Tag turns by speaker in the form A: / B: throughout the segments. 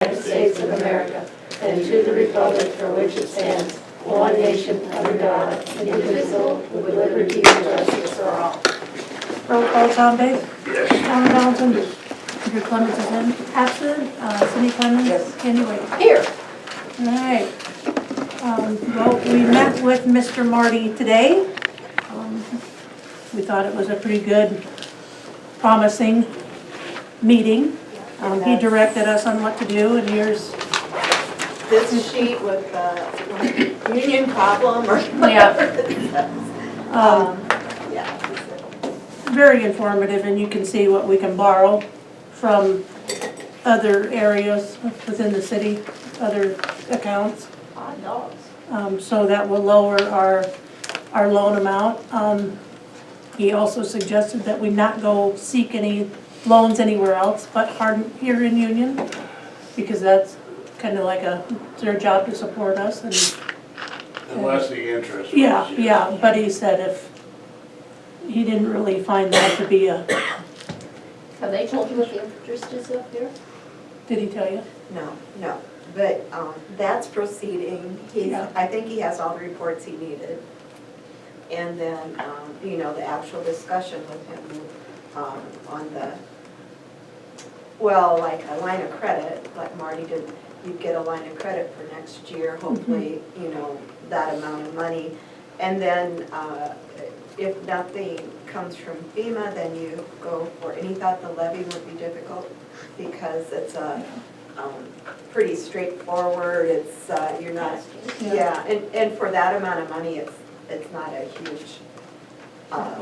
A: United States of America, and to the republic for which it stands, one nation under God, indivisible, with liberty and justice for all.
B: Roll call, Tom Bates?
C: Yes.
B: Alan Johnson? Andrew Clements is absent. Cindy Clements?
A: Yes.
B: Kenny Wade?
A: Here.
B: All right. Well, we met with Mr. Marty today. We thought it was a pretty good, promising meeting. He directed us on what to do, and here's,
D: This sheet with the union problem or
B: Yeah.
D: whatever it says. Yeah.
B: very informative, and you can see what we can borrow from other areas within the city, other accounts.
A: Hot dogs.
B: So that will lower our loan amount. He also suggested that we not go seek any loans anywhere else but here in Union, because that's kind of like it's their job to support us. And
C: Unless the interest.
B: yeah, yeah, but he said he didn't really find that to be
A: Have they told you what the interest is up here?
B: did he tell you?
D: No, but that's proceeding.
B: Yeah.
D: I think he has all the reports he needed. And then, the actual discussion with him on like a line of credit, like Marty did, you'd get a line of credit for next year, hopefully, that amount of money. And then if nothing comes from FEMA, then you go for, and he thought the levy would be difficult because it's pretty straightforward, it's, you're not, yeah, and for that amount of money, it's not a huge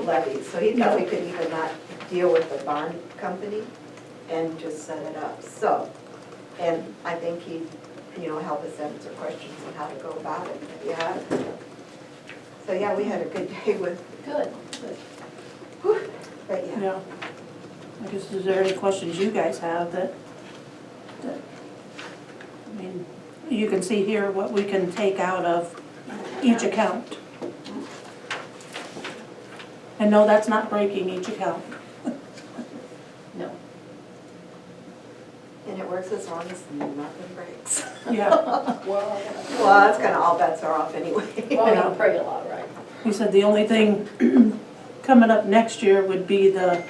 D: levy. So he thought we could even not deal with the bond company and just set it up. So, and I think he'd, help us answer questions on how to go about it. Yeah. So yeah, we had a good day with,
A: Good.
D: but yeah.
B: Yeah. I guess, is there any questions you guys have that, I mean, you can see here what we can take out of each account. And no, that's not breaking each account.
A: No.
D: And it works as long as nothing breaks.
B: Yeah,
A: Well,
D: Well, that's kind of all bets are off anyway.
A: well, you pray a lot, right?
B: he said the only thing coming up next year would be the,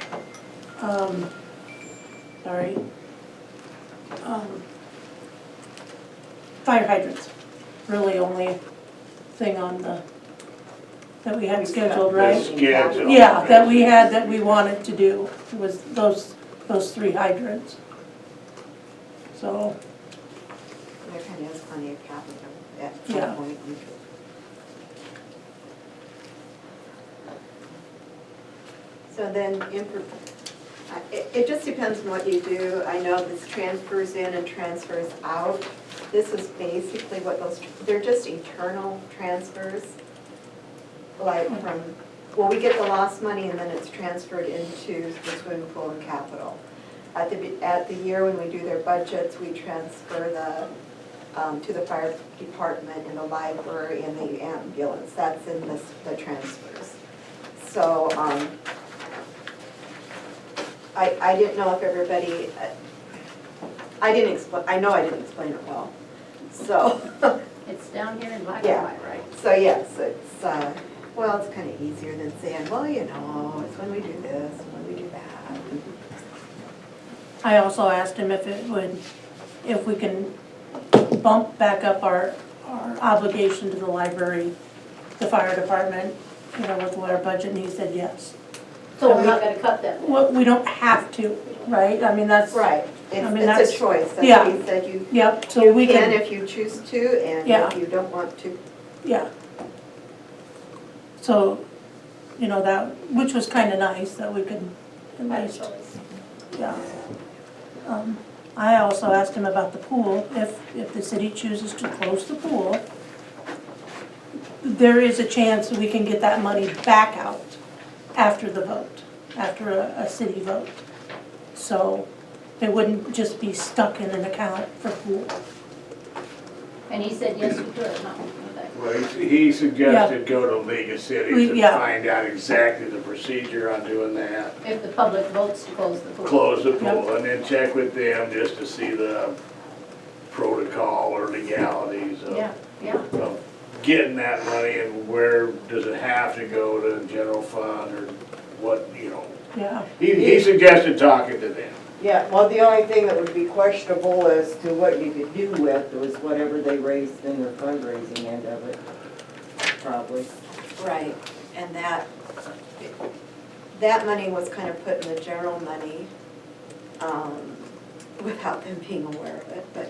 B: fire hydrants. Really only thing on that we had scheduled,
C: The
B: right?
C: schedule.
B: Yeah, that we had, that we wanted to do, was those 3 hydrants. So,
D: There kind of is plenty of capital at
B: Yeah.
D: some point. So then, it just depends on what you do. I know this transfers in and transfers out. This is basically what they're just eternal transfers. Like we get the lost money and then it's transferred into the swimming pool and capital. At the year when we do their budgets, we transfer to the fire department and the library and the ambulance. That's in the transfers. So, I didn't know if everybody, I know I didn't explain it well. So,
A: It's down here in black
D: Yeah.
A: and white, right?
D: so yes, it's kind of easier than saying, well, it's when we do this, when we do that.
B: I also asked him if we can bump back up our obligation to the library, the fire department, with our budget, and he said yes.
A: So we're not gonna cut them?
B: Well, we don't have to, right? I mean, that's.
D: Right,
B: I mean,
D: it's
B: that's-
D: a choice, that's
B: yeah.
D: what he said, you
B: Yep, so we
D: can
B: can,
D: if you choose to, and
B: Yeah.
D: if you don't want to.
B: yeah. So, that, which was kind of nice, that we could at
A: Have a
B: least,
A: choice.
B: yeah. I also asked him about the pool, if the city chooses to close the pool, there is a chance we can get that money back out after the vote, after a city vote. So it wouldn't just be stuck in an account for pool.
A: And he said, yes, we could, no, okay.
C: Well, he suggested go to League of Cities and
B: Yeah.
C: find out exactly the procedure on doing that.
A: If the public votes to close the pool.
C: Close the pool and then check with them just to see
A: Yeah,
C: of getting that money and where does it have to go to the general fund or what, you know.
B: Yeah,
C: He suggested talking to them.
E: Yeah, well, the only thing that would be questionable as to what you could do with was whatever they raised in their fundraising end of it, probably.
D: Right, and that money was kind of put in the general money, without them being aware of it, but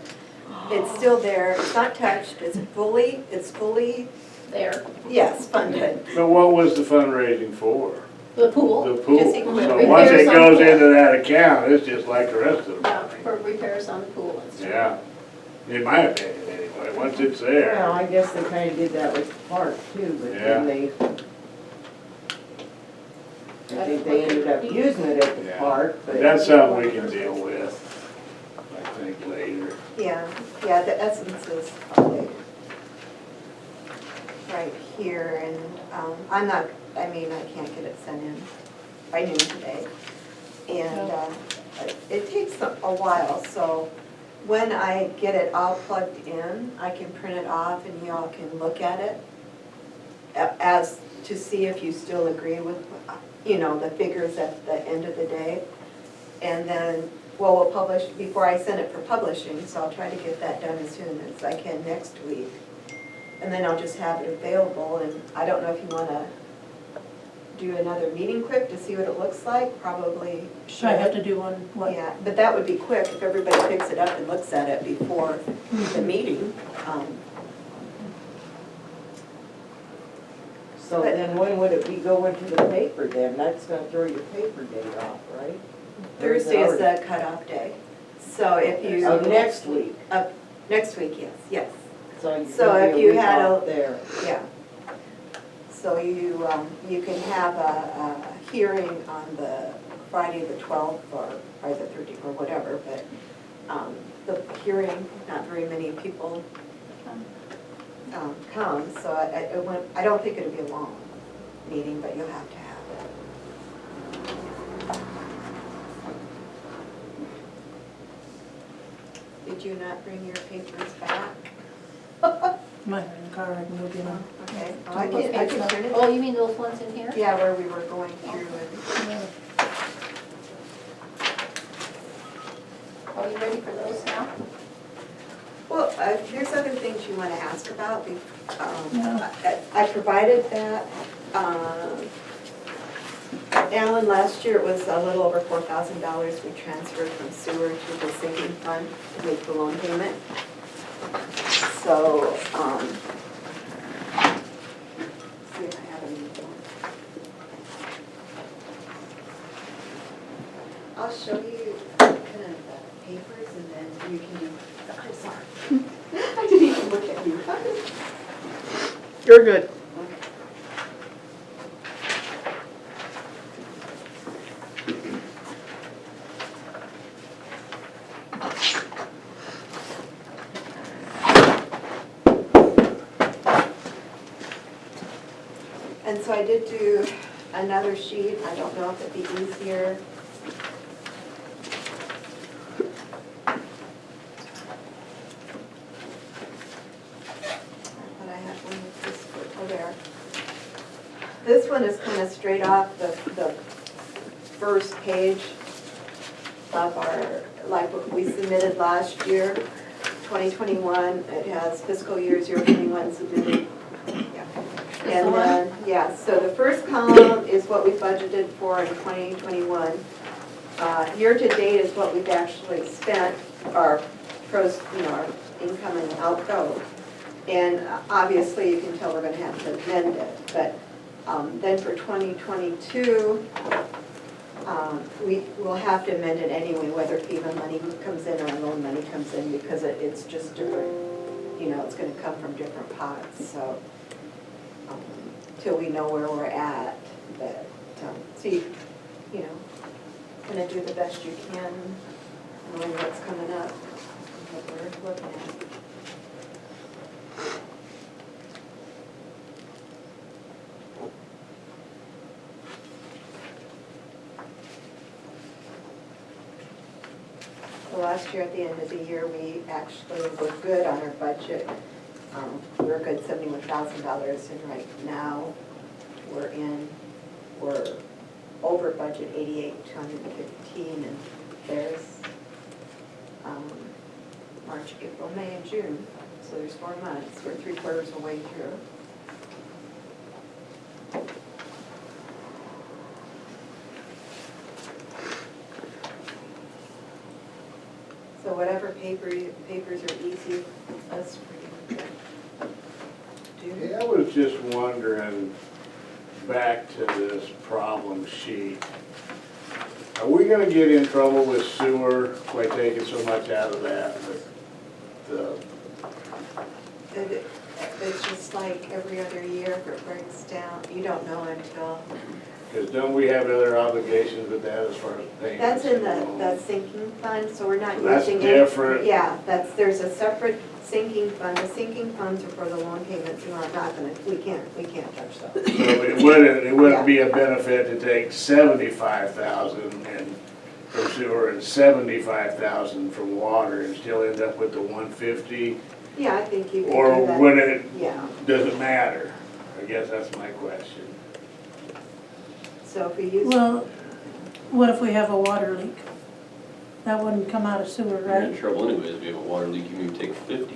D: it's still there, it's not touched, it's fully,
A: there,
D: yes, funded.
C: But what was the fundraising for?
A: the pool.
C: The pool.
D: Just equipment.
C: So once it
A: Repairs on
C: goes
A: pool.
C: into that account, it's just like the rest of
A: Yeah,
C: them.
A: for repairs on the pool and stuff.
C: Yeah, in my opinion anyway, once it's
E: Well,
C: there.
E: I guess they kinda did that with the park too, but
C: Yeah.
E: then I think they ended up using it at the
C: Yeah.
E: park, but.
C: That's something we can deal with, I think, later.
D: Yeah, the essence is probably right here, and I can't get it sent in by noon today. And it takes a while, so when I get it all plugged in, I can print it off and you all can look at it as to see if you still agree with, the figures at the end of the day. And then, we'll publish, before I send it for publishing, so I'll try to get that done as soon as I can next week. And then I'll just have it available, and I don't know if you wanna do another meeting quick to see what it looks like, probably should.
B: so I have to do one, what?
D: Yeah, but that would be quick if everybody picks it up and looks at it before the meeting.
E: So then when would it be going to the paper then? That's gonna throw your paper date off, right?
D: Thursday is the cutoff day, so if you.
E: Of next week,
D: Next week, yes,
E: so you're
D: So
E: gonna
D: if
E: be
D: you
E: a week
D: had
E: off
D: a-
E: there.
D: yeah. So you can have a hearing on the Friday the 12th or the 13th or whatever, but the hearing, not very many people come, so I don't think it'll be a long meeting, but you'll have to have it. Did you not bring your papers back?
B: Mine are in the car, I can go get them.
D: Okay, well, I can print it.
A: Oh, you mean those ones in here?
D: Yeah, where we were going through and.
A: Are you ready for those now?
D: Well, there's other things you want to ask about.
B: Yeah.
D: I provided that. Alan, last year it was a little over $4,000 we transferred from sewer to the sinking fund to make the loan payment. So, see if I have any more. I'll show you kind of the papers and then you can, I'm sorry. I didn't even look at you.
E: You're good.
D: And so I did do another sheet. I don't know if it'd be easier. But I have one with this, oh, there. This one is kind of straight off the first page of our, like what we submitted last year, 2021. It has fiscal year 021 submitted. Yeah. And then, yeah, so the first column is what we budgeted for in 2021. Year-to-date is what we've actually spent, our pros, our income and outgo. And obviously, you can tell we're gonna have to amend it. But then for 2022, we will have to amend it anyway, whether FEMA money comes in or our loan money comes in, because it's just different, it's gonna come from different pots, so. Till we know where we're at, but, so gonna do the best you can, knowing what's coming up, what we're looking at. So last year, at the end of the year, we actually were good on our budget. we're a good $71,000, and right now, we're over budget 88,215, and there's March, April, May, and June, so there's 4 months, we're 3/4 of the way through. So whatever papers are easy, that's pretty good. Do.
C: Yeah, I was just wondering, back to this problem sheet. Are we gonna get in trouble with sewer by taking so much out of that?
D: It's just like every other year, if it breaks down, you don't know until,
C: Because don't we have other obligations with that as far as paying?
D: that's in the sinking fund, so we're not
C: So that's
D: using it.
C: different.
D: Yeah, there's a separate sinking fund, the sinking funds are for the loan payments, and we're not gonna, we can't touch those.
C: So it wouldn't be a benefit to take 75,000 and from sewer and 75,000 from water and still end up with the 150?
D: Yeah, I think you can
C: Or
D: do that.
C: would it,
D: Yeah,
C: does it matter? I guess that's my question.
D: so if we use,
B: Well, what if we have a water leak? That wouldn't come out of sewer,
F: You're in
B: right?
F: trouble anyways, if you have a water leak, you can take 50.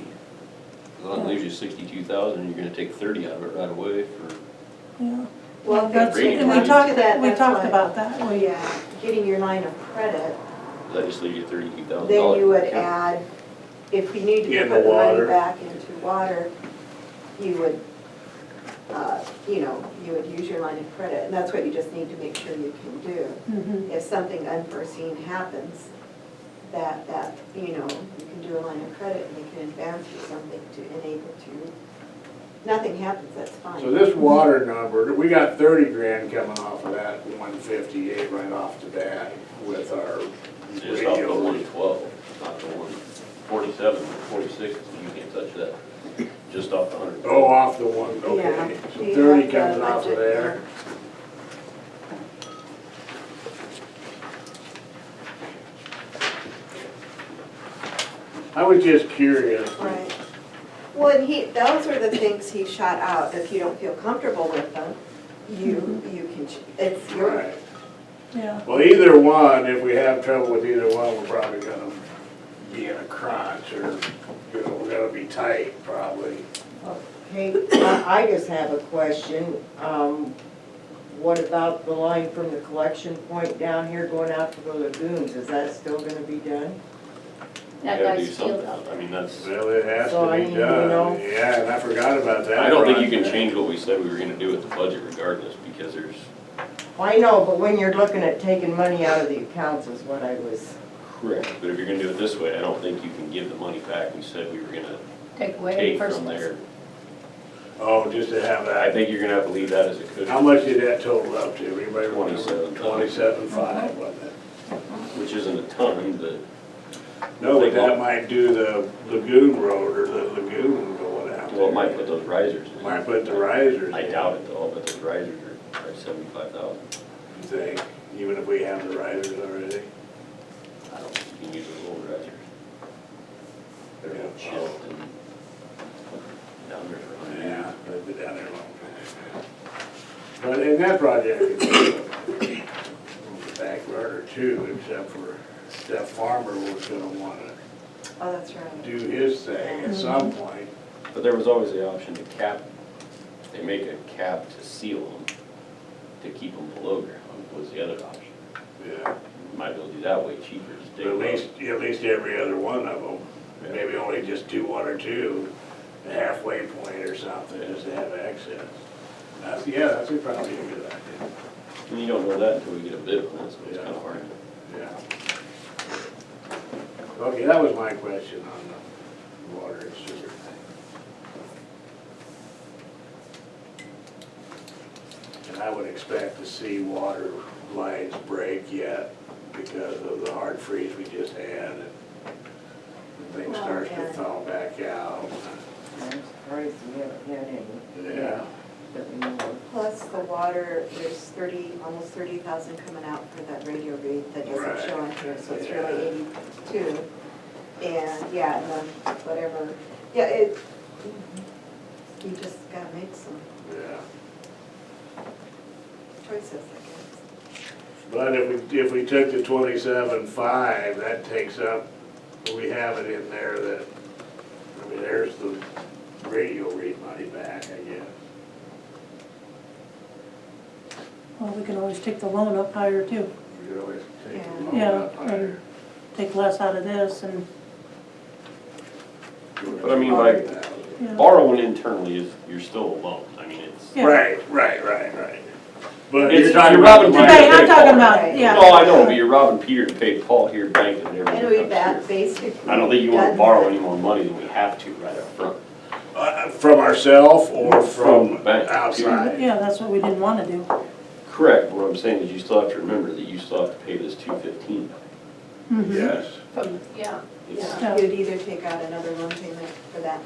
F: As long as it leaves you 62,000, you're gonna take 30 out of it right away for,
B: Yeah.
D: well, if
B: That's,
D: it
F: Rating
B: and we
F: comes
B: talked,
D: to that,
B: we
D: that's
B: talked
D: why-
B: about that.
D: oh yeah, getting your line of credit,
F: that just leaves you $32,000.
D: then you would add, if you need to
C: In
D: put
C: the
D: the money
C: water.
D: back into water, you would, you would use your line of credit, and that's what you just need to make sure you can do.
B: Mhm.
D: If something unforeseen happens, that, you can do a line of credit and they can advance you something to enable to, nothing happens, that's fine.
C: So this water number, we got 30 grand coming off of that 158 right off the bat with our
F: Just off the
C: radio.
F: 112, not the 147, 46, you can't touch that. Just off the 100.
C: Oh, off the one,
D: Yeah.
C: okay. So
D: You
C: 30
D: have
C: comes
D: the
C: off of
D: budget
C: there. I was just curious.
D: Right. Well, and those are the things he shot out, if you don't feel comfortable with them, you can, it's your,
C: Right.
B: Yeah.
C: Well, either one, if we have trouble with either one, we're probably gonna be in a crunch or, we're gonna be tight probably.
E: Okay, I just have a question. What about the line from the collection point down here going out to the lagoons? Is that still gonna be done?
A: That
F: You gotta
A: guy's
F: do
A: sealed
F: something.
A: out.
F: I mean, that's,
C: Well, it has
E: So,
C: to
E: I
C: be
E: mean,
C: done. Yeah, and I forgot about that.
F: I don't think you can
C: project.
F: change what we said we were gonna do with the budget regardless, because there's,
E: I know, but when you're looking at taking money out of the accounts is what I was,
F: correct, but if you're gonna do it this way, I don't think you can give the money back. We said we were gonna
A: Take away in the
F: take
A: first
F: from
A: place.
F: there.
C: Oh, just to have
F: I
C: that.
F: think you're gonna have to leave that as a cushion.
C: How much did that total up to? Anybody remember?
F: 27,000.
C: 27.5, wasn't it?
F: Which isn't a ton, but
C: No, but that might do the lagoon road or the lagoon going out there.
F: well, it might put those risers in.
C: Might put the risers.
F: I
C: in.
F: doubt it though, but those risers are 75,000.
C: You think, even if we have the risers already?
F: I don't think you can use those old risers. They're gonna
C: Yeah.
F: chipped and down there for 100 years.
C: Yeah, they've been down there a long time. But in that project, it's the back burner too, except for that farmer was gonna wanna
D: oh, that's right.
C: do his thing at some point.
F: But there was always the option to cap, they make a cap to seal them, to keep them below ground, was the other option.
C: Yeah,
F: You might be able to do that way cheaper, just dig
C: but
F: them
C: at least every other one of them,
F: Yeah.
C: maybe only just do one or two, a halfway point or something, just to have access. That's probably a good idea.
F: And you don't know that until we get a bid on it, so it's
C: Yeah.
F: kind of hard.
C: Yeah. Okay, that was my question on the water and sewer thing. And I would expect to see water lines break yet because of the hard freeze we just had and things
D: Well,
C: start to
D: and-
C: thaw back out.
E: I'm surprised we haven't had any
C: Yeah,
E: that we know of.
D: Plus the water, there's almost 30,000 coming out for that radio read that
C: Right.
D: doesn't show on here, so it's
C: Yeah.
D: really 82. And, yeah, and then whatever, yeah, You just gotta make some
C: Yeah.
D: choices, I guess.
C: But if we took the 27.5, that takes up, we have it in there that, I mean, there's the radio rate money back, I guess.
B: Well, we can always take the loan up higher too.
C: We could always take the loan
B: Yeah,
C: up higher.
B: and take less out of this and,
F: But I mean, like,
B: you know.
F: borrowing internally is, you're still a loan, I mean, it's.
B: Yeah.
C: Right. But
F: It's-
C: you're talking
F: you're
C: about.
F: robbing
C: the
F: Peter
C: money-
B: Okay, I'm
F: to pay
B: talking
F: Paul.
B: about, yeah.
F: No, I know, but you're robbing Peter to pay Paul here banking and everything.
D: And we've
F: comes
D: that
F: through.
D: basically.
F: I don't think you wanna
D: done
F: borrow
D: that.
F: any more money than we have to right up front.
C: From ourselves or
F: From
C: from
F: the bank.
C: outside?
B: Yeah, that's what we didn't wanna do.
F: Correct, but what I'm saying is you still have to remember that you still have to pay this $215.
B: Mhm.
C: Yes.
A: Yeah.
F: It's-
B: Yeah.
D: You'd either take out another loan payment for that,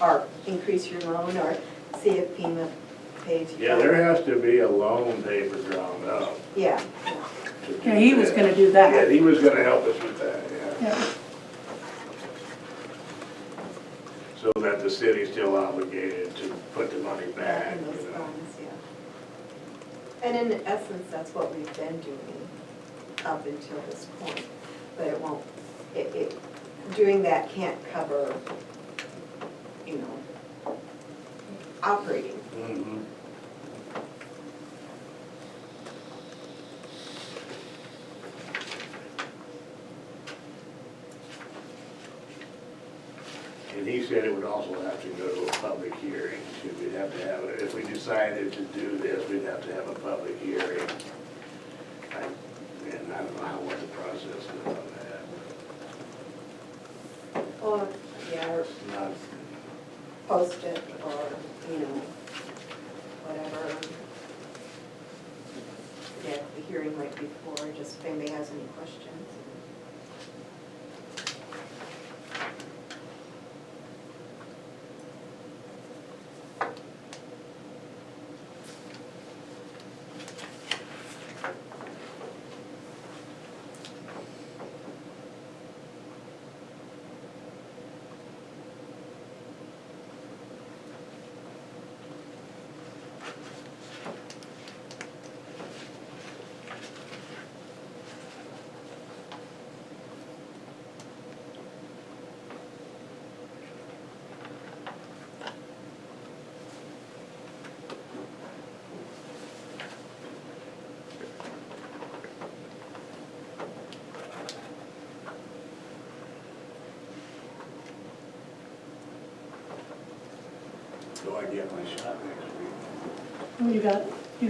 D: or increase your loan, or see if FEMA pays you.
C: Yeah, there has to be a loan paper drawn up.
D: Yeah,
C: to do
B: Yeah, he was
C: that.
B: gonna do
C: Yeah,
B: that.
C: he was gonna help us with that, yeah.
B: Yeah,
C: So that the city's still obligated to put the money back,
D: in those
C: you know.
D: funds, yeah. And in essence, that's what we've been doing up until this point, but it won't, doing that can't cover, you know, operating.
C: Mhm. And he said it would also have to go to a public hearing, we'd have to have it, if we decided to do this, we'd have to have a public hearing. And I don't know what the process is on that.
D: Or, yeah, or
C: It's not,
D: post it, or, you know, whatever. Yeah, the hearing right before, just if anybody has any questions.
C: so I get my shot next week.
B: Oh, you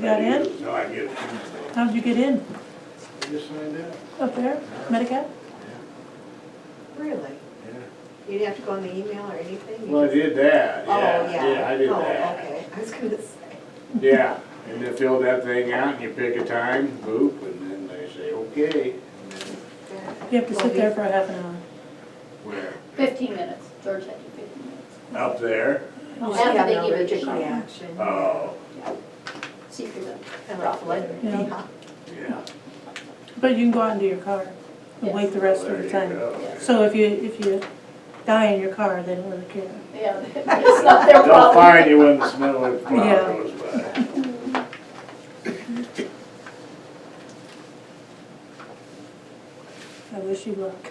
B: got in?
C: No, I get it Tuesday.
B: How'd you get in?
C: I just signed up.
B: Up there? Medicare?
D: Really?
C: Yeah.
D: You didn't have to go on the email or anything? You
C: Well, I
D: just-
C: did that,
D: Oh,
C: yeah,
D: yeah.
C: yeah, I did
D: Oh,
C: that.
D: okay, I was gonna say.
C: Yeah, and then fill that thing out, and you pick a time, boop, and then they say, okay. And then
B: You have to sit there for a half an hour.
C: where?
A: 15 minutes, George had you 15 minutes.
C: Up there?
B: Oh,
A: After
D: Yeah,
A: they
D: no
A: give you
D: allergic
A: the shot.
D: reaction.
C: Oh,
A: See if you're the
D: Kind of like blood.
B: Yeah.
C: yeah.
B: But you can go out into your car and wait the rest
C: Well,
B: of the
C: there you
B: time.
C: go.
B: So if you die in your car, they don't really care.
A: Yeah, it's not their
C: They'll
A: problem.
C: find you when the snow plow
B: Yeah.
C: goes by.
B: I wish you luck.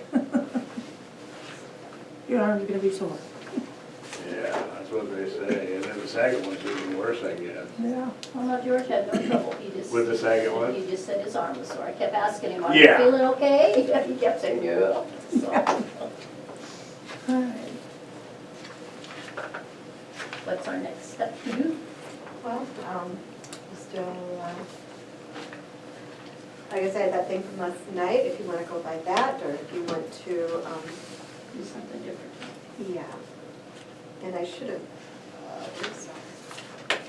B: Your arm's gonna be sore.
C: Yeah, that's what they say, and then the second one's even worse, I guess.
B: Yeah.
A: Well, no, George had no trouble, he just.
C: With the second one?
A: He just said his arm was sore, I kept asking him, are you
C: Yeah.
A: feeling okay? He kept saying, no. So,
B: All right.
A: what's our next step to do?
D: Well, still, like I said, that thing from last night, if you wanna go by that, or if you want to,
A: Do something different.
D: yeah. And I should have, where's that?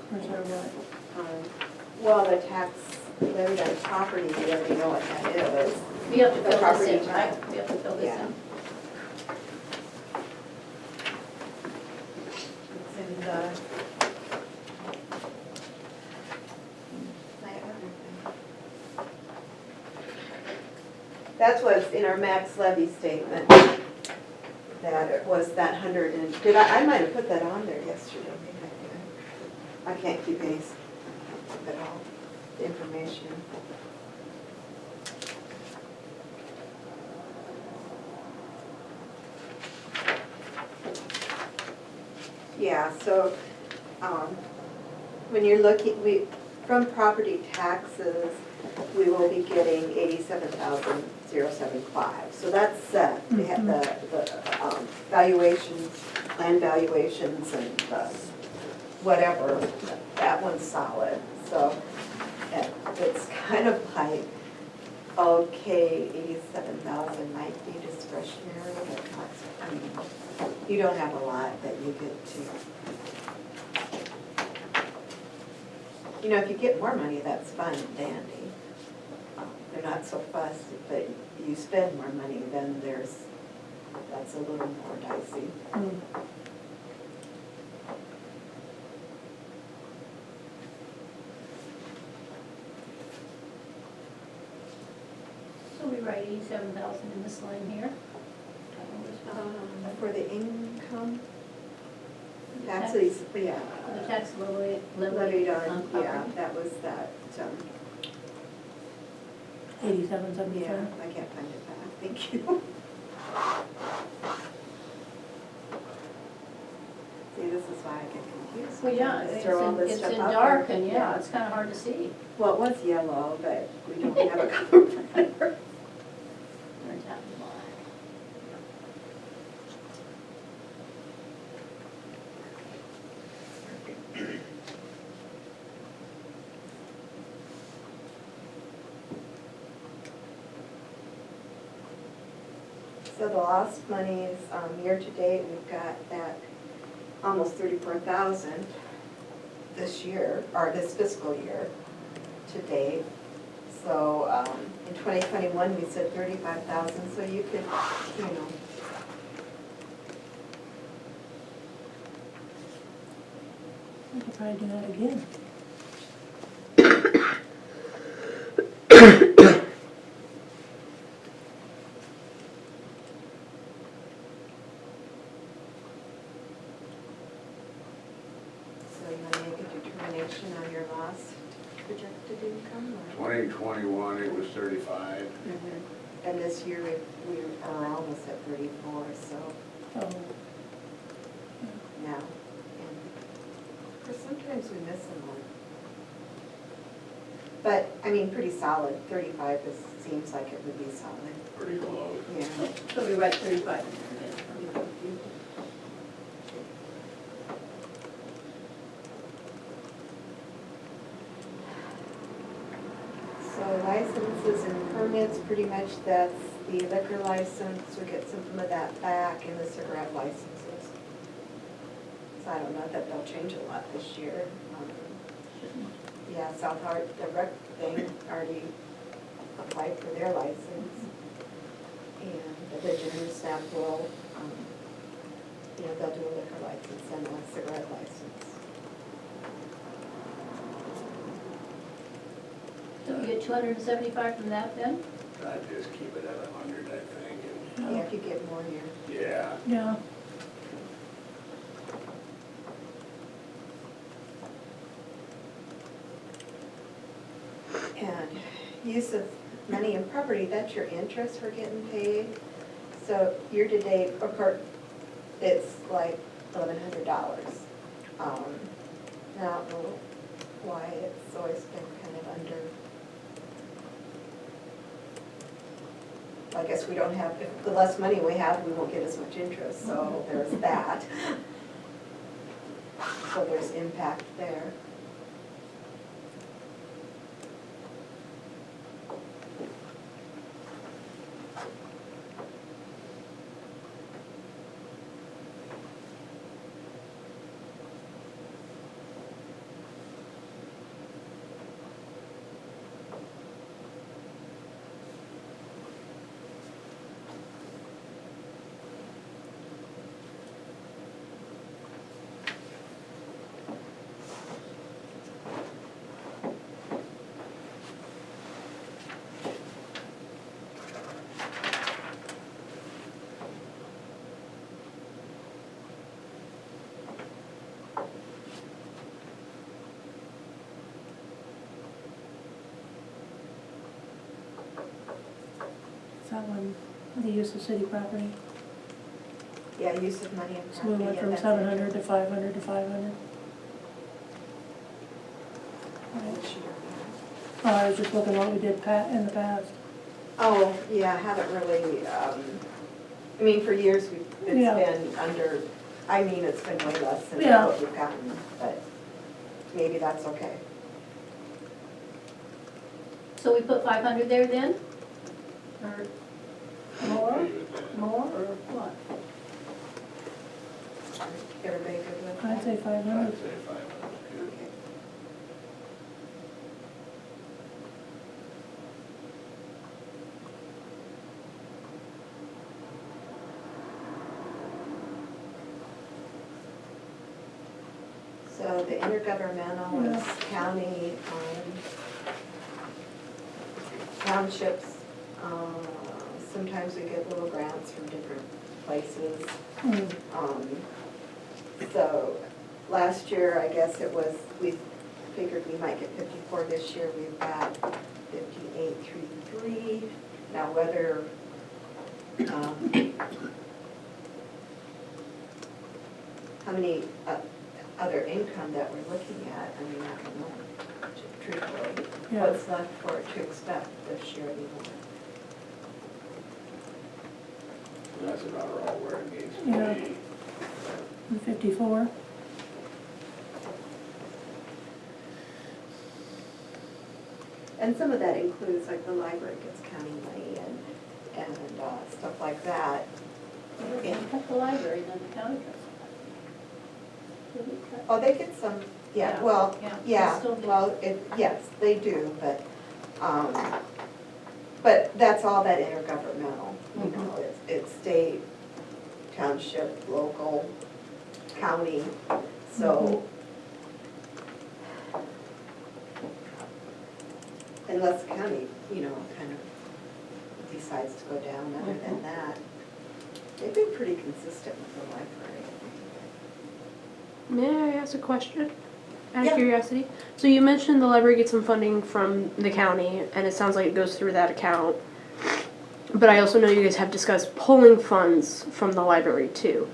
B: Where's our what?
D: Well, the tax levied on property, you already know what that is.
A: We have to
D: The
A: fill
D: property
A: this in,
D: tax.
A: right? We have to fill this
D: Yeah.
A: in.
D: It's in the. That's what's in our max levy statement. that it was that 100 and, I might have put that on there yesterday, maybe I did. I can't keep any of it all, the information. Yeah, so, when you're looking, from property taxes, we will be getting 87,075. So that's set. We have the valuations, land valuations and whatever, that one's solid. So it's kind of like, okay, 87,000 might be discretionary, but not, I mean, you don't have a lot that you get to. You know, if you get more money, that's fine and dandy. They're not so fussed, but you spend more money, then that's a little more dicey.
A: So we write 87,000 in this line here.
D: For the income, taxes, yeah.
A: The tax
D: Levied on,
A: property.
D: yeah, that was that,
B: 87.75.
D: yeah, I can't find it back, thank you. See, this is why I get confused.
A: Well, yeah,
D: Just
A: it's
D: throw all
A: in,
D: this
A: it's
D: stuff
A: in
D: up
A: dark
D: there.
A: and yeah, it's kind of hard to see.
D: Well, it was yellow, but we don't have a color printer.
A: Turns out it's black.
D: So the lost monies, year-to-date, we've got that almost 34,000 this year, or this fiscal year to date. So in 2021, we said 35,000, so you could, you know.
B: We could probably do that again.
D: So you want to make a determination on your lost projected income? or-
C: 2021, it was 35.
D: And this year, we are almost at 34, so
B: So,
D: now. And of course, sometimes we miss them one. But, I mean, pretty solid, 35 seems like it would be solid,
C: Pretty low.
D: yeah.
A: So we write 35 in there again.
D: So licenses and permits, pretty much that's the liquor license, we get some of that back, and the cigarette licenses. So I don't know that they'll change a lot this year. Yeah, South Hart, the rec thing already applied for their license. And the Virginia staff will, you know, they'll do a liquor license and a cigarette license.
A: So we get 275 from that then?
C: I'd just keep it at 100, I think.
D: Yeah, if you get more here.
C: Yeah.
B: yeah.
D: And use of money and property, that's your interest we're getting paid. So year-to-date, of course, it's like $1,100. Now, I don't know why it's always been kind of under. I guess we don't have, if the less money we have, we won't get as much interest, so there's that. So there's impact there.
B: that one, the use of city property.
D: Yeah, use of money and
B: So we
D: property.
B: went
D: yeah,
B: from
D: that's
B: 700 to 500 to 500.
D: it.
B: Oh, I was just looking what we did in the past.
D: Oh, yeah, I haven't really, I mean, for years,
B: Yeah.
D: it's been under, I mean, it's been way less than
B: Yeah.
D: what we've gotten, but maybe that's okay.
A: So we put 500 there then? Or more, more, or what?
D: Everybody good with that?
B: I'd say 500.
C: I'd say 500.
D: Okay. So the intergovernmental is county, townships. Sometimes we get little grants from different places.
B: Hmm.
D: So last year, I guess it was, we figured we might get 54 this year, we've got 5833. Now whether, how many other income that we're looking at, I mean, I don't know, truthfully.
B: Yeah.
D: What's left for it to expect this year anymore?
C: That's about right where it needs
B: Yeah.
C: to be.
B: And 54.
D: And some of that includes, like, the library gets county money and stuff like that.
A: We cut the library, then the county cuts it. Did we cut?
D: Oh, they get some, yeah,
A: Yeah,
D: well,
A: yeah, they
D: yeah,
A: still do.
D: well, yes, they do, but that's all that intergovernmental, you know, it's state, township, local, county, so. Unless the county, you know, kind of decides to go down, other than that, they've been pretty consistent with the library.
G: May I ask a question? Out
D: Yeah.
G: of curiosity. So you mentioned the library gets some funding from the county, and it sounds like it goes through that account. But I also know you guys have discussed pulling funds from the library too.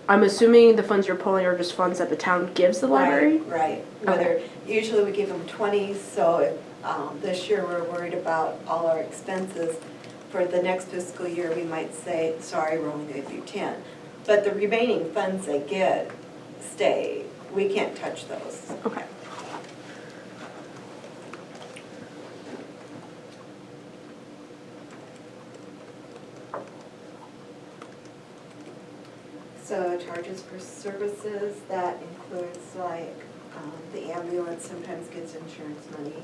G: I'm assuming the funds you're pulling are just funds that the town gives the library?
D: Right, whether, usually we give them 20, so if, this year we're worried about all our expenses. For the next fiscal year, we might say, sorry, we're only gonna do 10. But the remaining funds they get stay, we can't touch those.
G: Okay.
D: So charges for services, that includes like, the ambulance sometimes gets insurance money.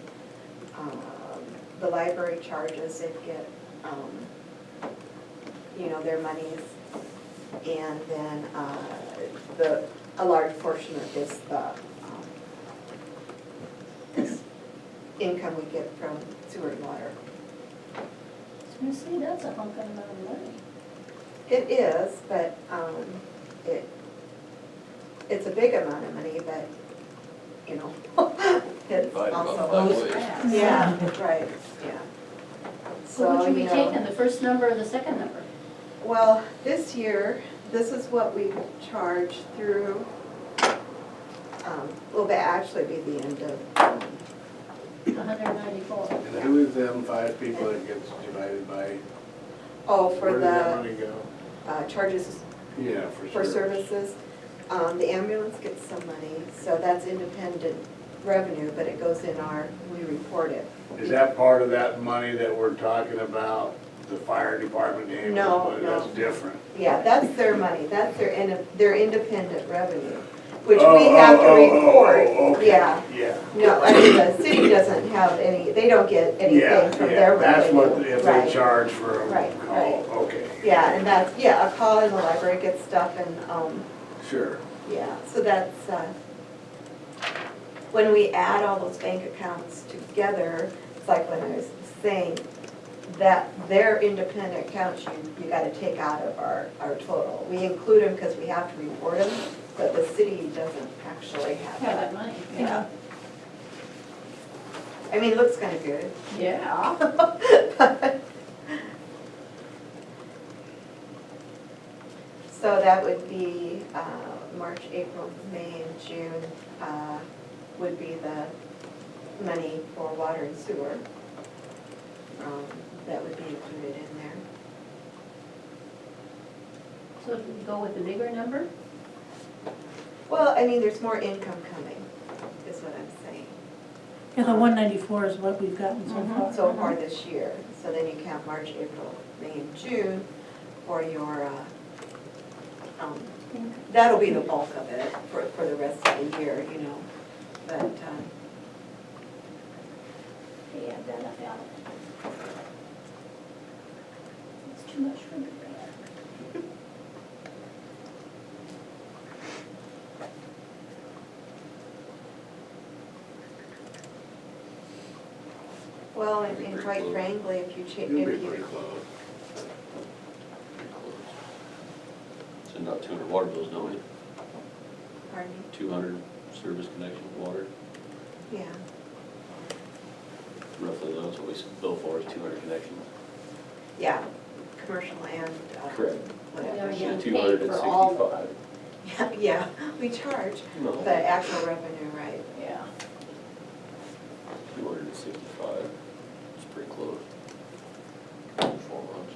D: The library charges, they get, you know, their monies. And then, a large portion of this, this income we get from sewer and water.
A: So you see, that's a hunk of amount of money.
D: It is, but, it's a big amount of money, but, you know, it's
F: Divide about
D: also.
F: 5 ways.
D: Yeah, right, yeah.
A: So which are we
D: you know,
A: taking, the first number or the second number?
D: Well, this year, this is what we charge through, will actually be the end of,
A: 194.
C: And who is them 5 people that gets divided by?
D: for
C: Where does that
D: the
C: money go?
D: Charges
C: Yeah,
D: for services. The ambulance gets some money, so that's independent revenue, but it goes in we report it.
C: Is that part of that money that we're talking about, the fire department ambulance
D: No,
C: money?
D: no.
C: That's different.
D: Yeah, that's their money, that's their independent revenue, which we
C: Oh,
D: have to report.
C: okay.
D: Yeah.
C: Yeah.
D: No, I mean, the city doesn't have any, they don't get
C: Yeah,
D: anything from
C: yeah,
D: their
C: that's
D: revenue.
C: what, if
D: Right.
C: they charge for a
D: Right,
C: call,
D: right.
C: okay.
D: Yeah, and that's, yeah, a call in the library gets stuff and,
C: Sure.
D: yeah, so that's, when we add all those bank accounts together, it's like when I was saying, that their independent accounts, you gotta take out of our total. We include them because we have to report them, but the city doesn't actually have
A: Have
D: that.
A: that money.
D: Yeah. I mean, it looks kinda good.
A: Yeah.
D: So that would be March, April, May, and June would be the money for water and sewer. That would be included in there.
A: So if we go with the bigger number?
D: Well, I mean, there's more income coming, is what I'm saying,
B: Yeah, the 194 is what we've gotten so far.
D: so far this year. So then you count March, April, May, and June for your, that'll be the bulk of it for the rest of the year, you know. But,
A: Yeah, that out. It's too much for me.
D: well, and quite frankly, if you change,
C: You'll be
D: if
C: pretty
D: you,
C: close.
F: Pretty close. So not 200 water bills, no, we?
D: pardon me,
F: 200 service connection water,
D: yeah.
F: roughly that's what we bill for is 200 connections.
D: Yeah, commercial and,
F: Correct.
D: whatever.
A: Yeah,
F: So
A: getting
F: 200
A: paid
F: and
A: for all-
F: 65.
D: Yeah, we charge
F: No,
D: the actual revenue, right?
A: Yeah.
F: 265, it's pretty close. 4 months.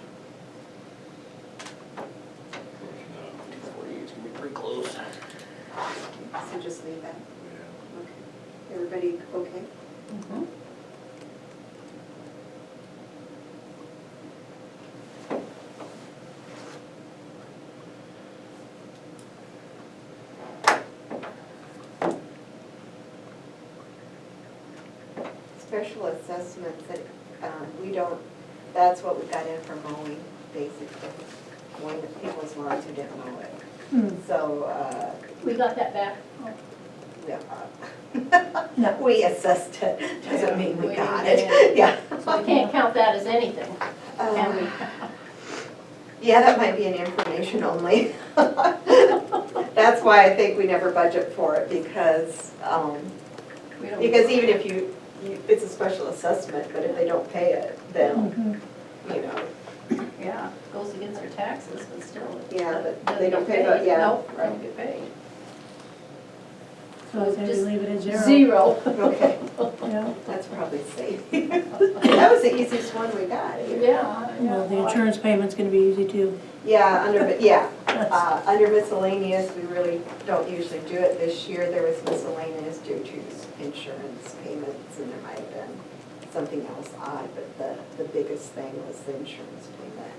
F: 248 is gonna be pretty close.
D: So just leave that,
C: Yeah.
D: okay. Everybody okay?
A: Mhm.
D: Special assessments, that, we don't, that's what we got in for mowing, basically, mowing the people's lawns who didn't mow it.
B: Hmm.
D: So,
A: We got that back. Oh,
D: yeah.
B: No.
D: We assessed it, doesn't mean we
A: We
D: got
A: didn't
D: it, yeah.
A: So we can't count that as anything, can we?
D: Yeah, that might be an information only. That's why I think we never budget for it, because,
A: We don't-
D: because even if it's a special assessment, but if they don't pay it, then,
B: Mhm.
D: you know,
A: Yeah, goes against our taxes, but still.
D: Yeah, but
A: doesn't
D: they don't
A: get
D: pay, but yeah.
A: Nope, don't get paid.
B: So I say we
A: Just
B: leave it at 0.
A: Zero.
D: okay,
B: Yeah.
D: that's probably safe. That was the easiest one we got.
A: Yeah.
B: Well, the insurance payment's gonna be easy too.
D: Yeah, under miscellaneous, we really don't usually do it. This year, there was miscellaneous due to insurance payments, and there might have been something else odd, but the biggest thing was the insurance payment.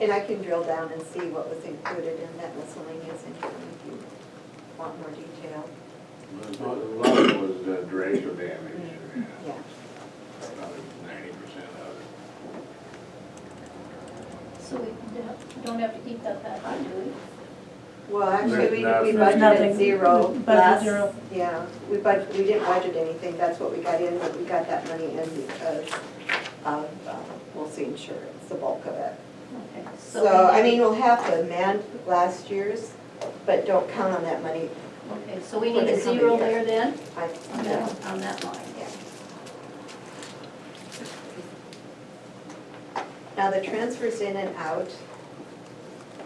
D: And I can drill down and see what was included in that miscellaneous income if you want more detail.
C: A lot of it was derecho damage,
D: Yeah.
C: probably 90% of it.
A: So we don't have to keep that high, do we?
D: Well, actually, we
C: There's
B: There's
D: budgeted
B: nothing.
D: zero
B: Budget
D: last,
B: 0.
D: yeah, we didn't budget anything, that's what we got in, but we got that money in because of, we'll see insurance, the bulk of it.
A: Okay.
D: So, I mean, we'll have to amend last year's, but don't count on that money.
A: Okay, so we
D: for
A: need
D: the
A: a
D: coming
A: zero
D: year.
A: there then,
D: I-
A: on that line.
D: yeah. Now, the transfers in and out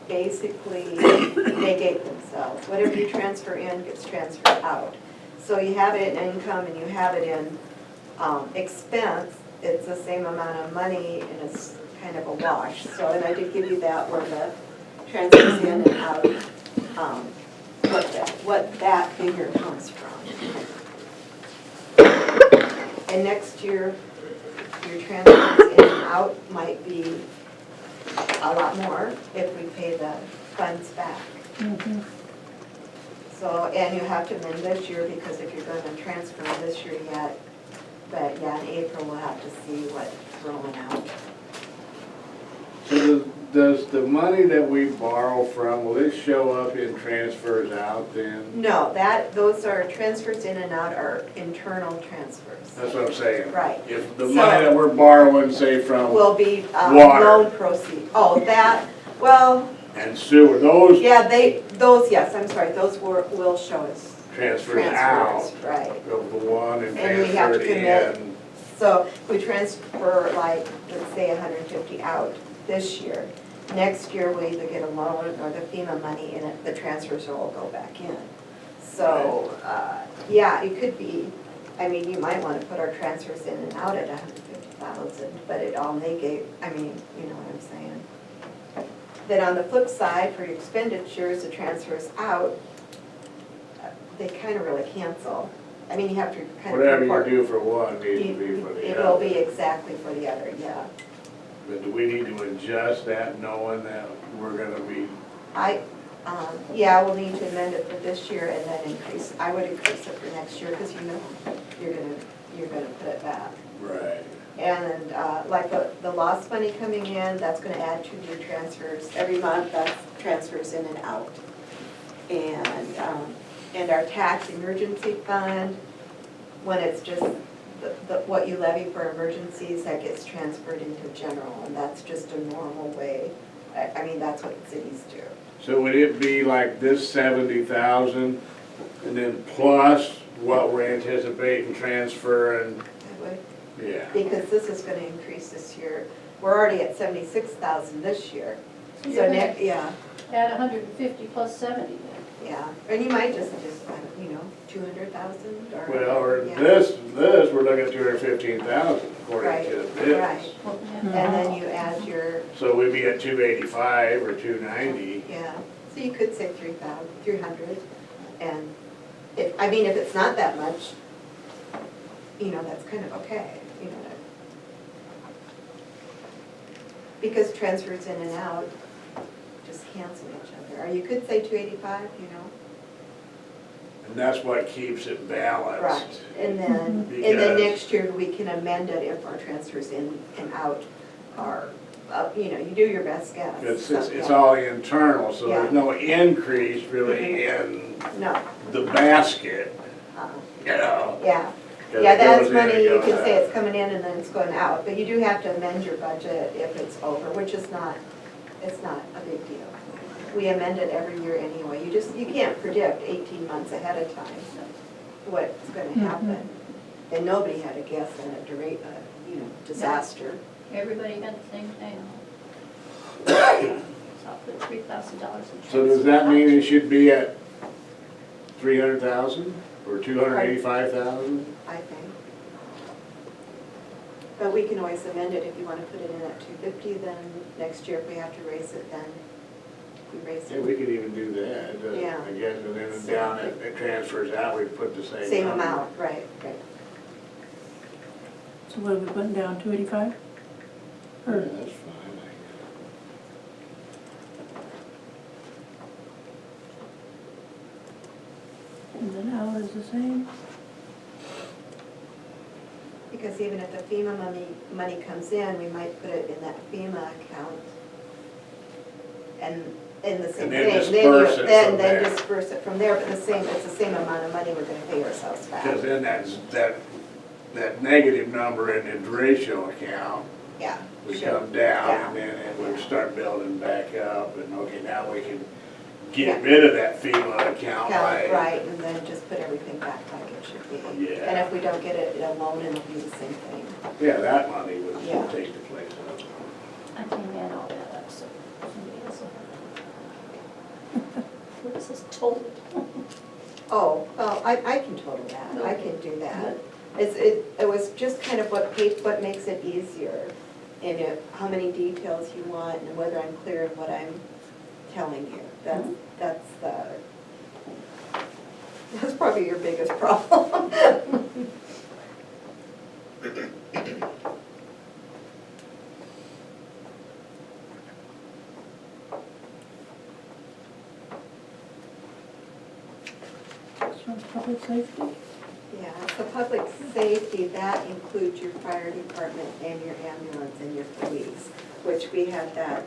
D: basically negate themselves. Whatever you transfer in gets transferred out. So you have it in income and you have it in expense, it's the same amount of money and it's kind of a wash. So, and I did give you that where the transfers in and out, what that figure comes from. And next year, your transfers in and out might be a lot more if we pay the funds back.
B: Mhm.
D: So, and you have to amend this year because if you're gonna transfer this year yet, but yeah, in April, we'll have to see what's rolling out.
C: So does the money that we borrow from, will it show up in transfers out then?
D: No, those are transfers in and out are internal transfers.
C: That's what I'm saying.
D: Right.
C: If the
D: So-
C: money that we're borrowing, say from
D: Will be
C: Water.
D: loan proceeds. Oh, that, well,
C: and sewer, those
D: yeah, yes, I'm sorry, those will show as
C: transfers out
D: transfers, right.
C: go to one and
D: And we have
C: transfer
D: to
C: it
D: commit.
C: in.
D: So we transfer like, let's say 150 out this year, next year we'll either get a loan or the FEMA money and the transfers will all go back in. So, yeah, it could be, I mean, you might wanna put our transfers in and out at 150,000, but it all negate, I mean, you know what I'm saying? Then on the flip side, for your expenditures, the transfers out, they kinda really cancel. I mean, you have to kind of
C: Whatever
D: report.
C: you do for one needs to be for the
D: It will
C: other.
D: be exactly for the other, yeah.
C: But do we need to adjust that knowing that we're gonna be,
D: Yeah, we'll need to amend it for this year and then increase, I would increase it for next year, because you know, you're gonna put it back.
C: right?
D: And, like the lost money coming in, that's gonna add 2 new transfers. Every month, that's transfers in and out. And our tax emergency fund, when it's just what you levy for emergencies, that gets transferred into general, and that's just a normal way. I mean, that's what the cities do.
C: So would it be like this 70,000 and then plus what we're anticipating transferring?
D: I would,
C: Yeah,
D: because this is gonna increase this year. We're already at 76,000 this year.
A: So
D: So
A: you're
D: next,
A: gonna
D: yeah,
A: add 150 plus 70 then.
D: yeah. And you might just, you know, 200,000 or.
C: well, or
D: yeah.
C: this, we're looking at 215,000 according to
D: Right,
C: this.
D: right.
A: Well, yeah.
D: And then you add your,
C: So we'd be at 285 or 290.
D: yeah, so you could say 300. And if, I mean, if it's not that much, you know, that's kind of okay, you know. Because transfers in and out just cancel each other. Or you could say 285, you know.
C: And that's what keeps it balanced.
D: Right, and then
C: Because-
D: next year, we can amend it if our transfers in and out are, you know, you do your best guess.
C: It's
D: Yeah.
C: all internal, so
D: Yeah.
C: there's no increase really in
D: No,
C: the basket, you know?
D: yeah,
C: 'cause
D: yeah,
C: it
D: that's
C: goes in,
D: money,
C: it
D: you
C: goes
D: can say
C: out.
D: it's coming in and then it's going out, but you do have to amend your budget if it's over, which is not, it's not a big deal. We amend it every year anyway, you can't predict 18 months ahead of time what's gonna happen. And nobody had a guess on you know, disaster.
A: Everybody got the same thing. So I'll put $3,000 in.
C: So does that mean it should be at 300,000 or 285,000?
D: I think. But we can always amend it if you want to put it in at 250, then next year if we have to raise it, then we raise
C: Yeah, we
D: it.
C: could even do that,
D: Yeah.
C: I guess, and then down it transfers out, we put the same.
D: Same
C: number.
D: amount, right.
B: So what are we putting down, 285?
C: Yeah,
B: Or,
C: that's fine.
B: and then out is the same?
D: Because even if the FEMA money comes in, we might put it in that FEMA account. And in the same
C: And then
D: thing.
C: disperse it
D: Then
C: from there.
D: disperse it from there, but it's the same amount of money we're gonna pay ourselves back.
C: Because then that negative number in the ratio account
D: Yeah.
C: would
D: sure.
C: come
D: Yeah.
C: down, and then it would start building back up, and okay, now we can get
D: Yeah.
C: rid of that FEMA account,
D: Right,
C: right?
D: and then just put everything back like it should be.
C: Yeah.
D: And if we don't get it alone, it'll be the same thing.
C: Yeah, that money would
D: Yeah.
C: take the place of it.
A: I can add all that up, so somebody else will have it. What is this total?
D: Oh, well, I can total that, I can do that. It was just kind of what makes it easier, and how many details you want, and whether I'm clear in what I'm telling you. That's probably your biggest problem.
B: So public safety?
D: Yeah, so public safety, that includes your fire department and your ambulance and your police, which we had that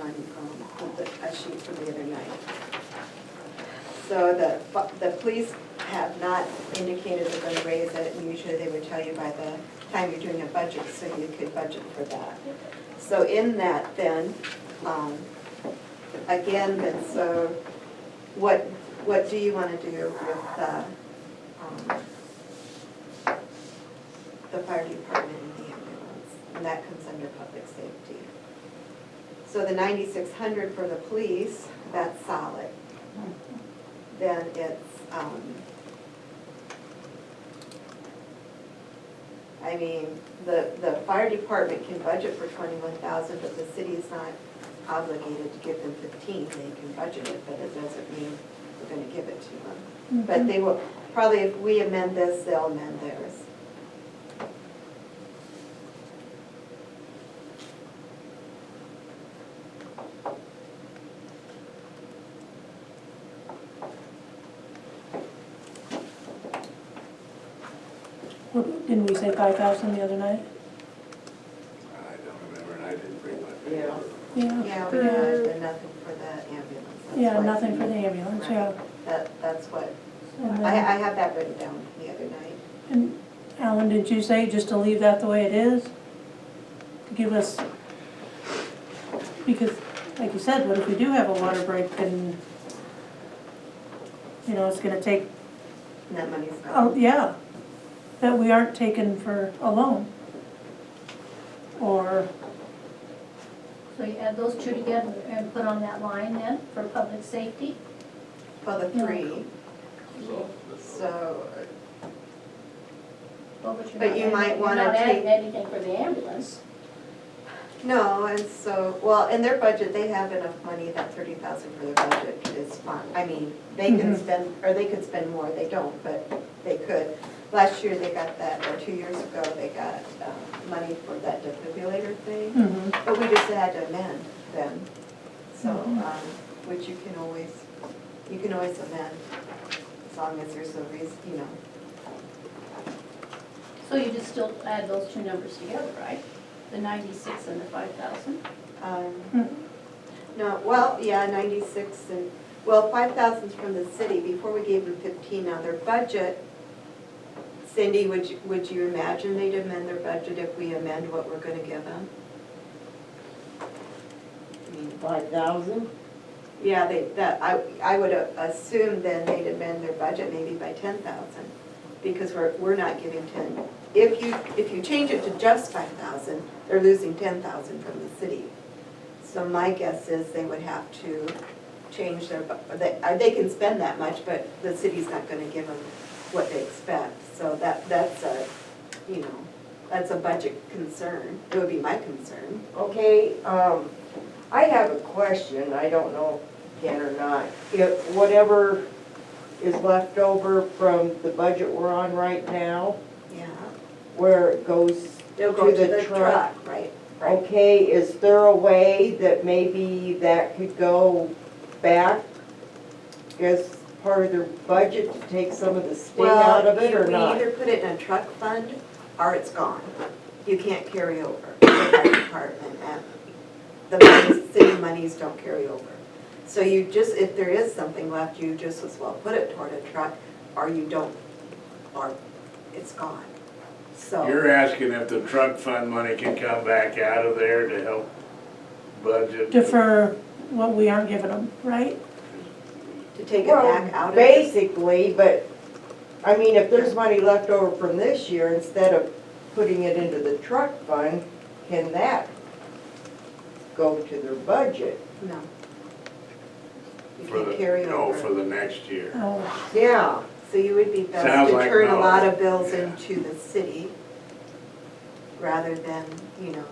D: on a sheet from the other night. So the police have not indicated they're gonna raise it, and usually they would tell you by the time you're doing a budget, so you could budget for that. So in that then, again, then, so what do you wanna do with the fire department and the ambulance? And that comes under public safety. So the 9,600 for the police, that's solid. Then it's, I mean, the fire department can budget for 21,000, but the city is not obligated to give them 15. They can budget it, but it doesn't mean we're gonna give it to them. But they will, probably if we amend this, they'll amend theirs.
B: Didn't we say 5,000 the other night?
C: I don't remember, and I didn't bring my
E: Yeah.
C: paper.
B: Yeah.
D: Yeah, we had the nothing for the ambulance. That's
B: Yeah,
D: why-
B: nothing for the ambulance, yeah.
D: That's what,
B: And
D: I
B: then-
D: have that written down the other night.
B: And Alan, did you say just to leave that the way it is? To give us, because, like you said, what if we do have a water break and, you know, it's gonna take,
D: And that money's
B: oh,
D: gone.
B: yeah, that we aren't taken for a loan. Or,
A: So you add those two together and put on that line then for public safety?
D: Well, the three,
F: So,
D: so,
A: Well, you're
D: But
A: not
D: you
A: adding-
D: might wanna
A: You're not adding
D: take-
A: anything for the ambulance.
D: no, and so, well, in their budget, they have enough money, that 30,000 for their budget is fine. I mean, they can
B: Mhm.
D: spend, or they could spend more, they don't, but they could. Last year, they got that, or 2 years ago, they got money for that defibrillator thing.
B: mhm,
D: But we just had to amend then, so,
B: Mhm.
D: which you can always amend, as long as there's a reason, you know.
A: So you just still add those two numbers together, right? The 96 and the 5,000?
B: mhm.
D: No, well, yeah, 96 and, well, 5,000's from the city, before we gave them 15, now their budget, Cindy, would you imagine they'd amend their budget if we amend what we're gonna give them? I mean,
E: 5,000?
D: yeah, I would assume then they'd amend their budget maybe by 10,000, because we're not giving 10. If you change it to just 5,000, they're losing 10,000 from the city. So my guess is they would have to change their, they can spend that much, but the city's not gonna give them what they expect. So that's a, you know, that's a budget concern. It would be my concern.
E: Okay, I have a question, I don't know if you can or not. If whatever is left over from the budget we're on right now,
D: Yeah.
E: where it goes
D: They'll go
E: to the truck.
D: right?
E: Okay, is there a way that maybe that could go back as part of their budget to take some of the sting out of it or
D: We
E: not?
D: either put it in a truck fund or it's gone. You can't carry over the fire department, and the monies, city monies don't carry over. So you just, if there is something left, you just as well put it toward a truck, or you don't, or it's gone. So,
C: You're asking if the truck fund money can come back out of there to help budget?
B: Defer what we aren't giving them, right?
D: to take it
E: Well,
D: back out of it.
E: basically, but, I mean, if there's money left over from this year, instead of putting it into the truck fund, can that go to their budget?
D: No. You
C: For
D: can't
C: the,
D: carry
C: no,
D: over.
C: for the next year.
B: Oh,
E: Yeah,
D: So you would be best
C: Sounds
D: to
C: like
D: turn a
C: no.
D: lot of bills
C: Yeah.
D: into the city rather than, you know,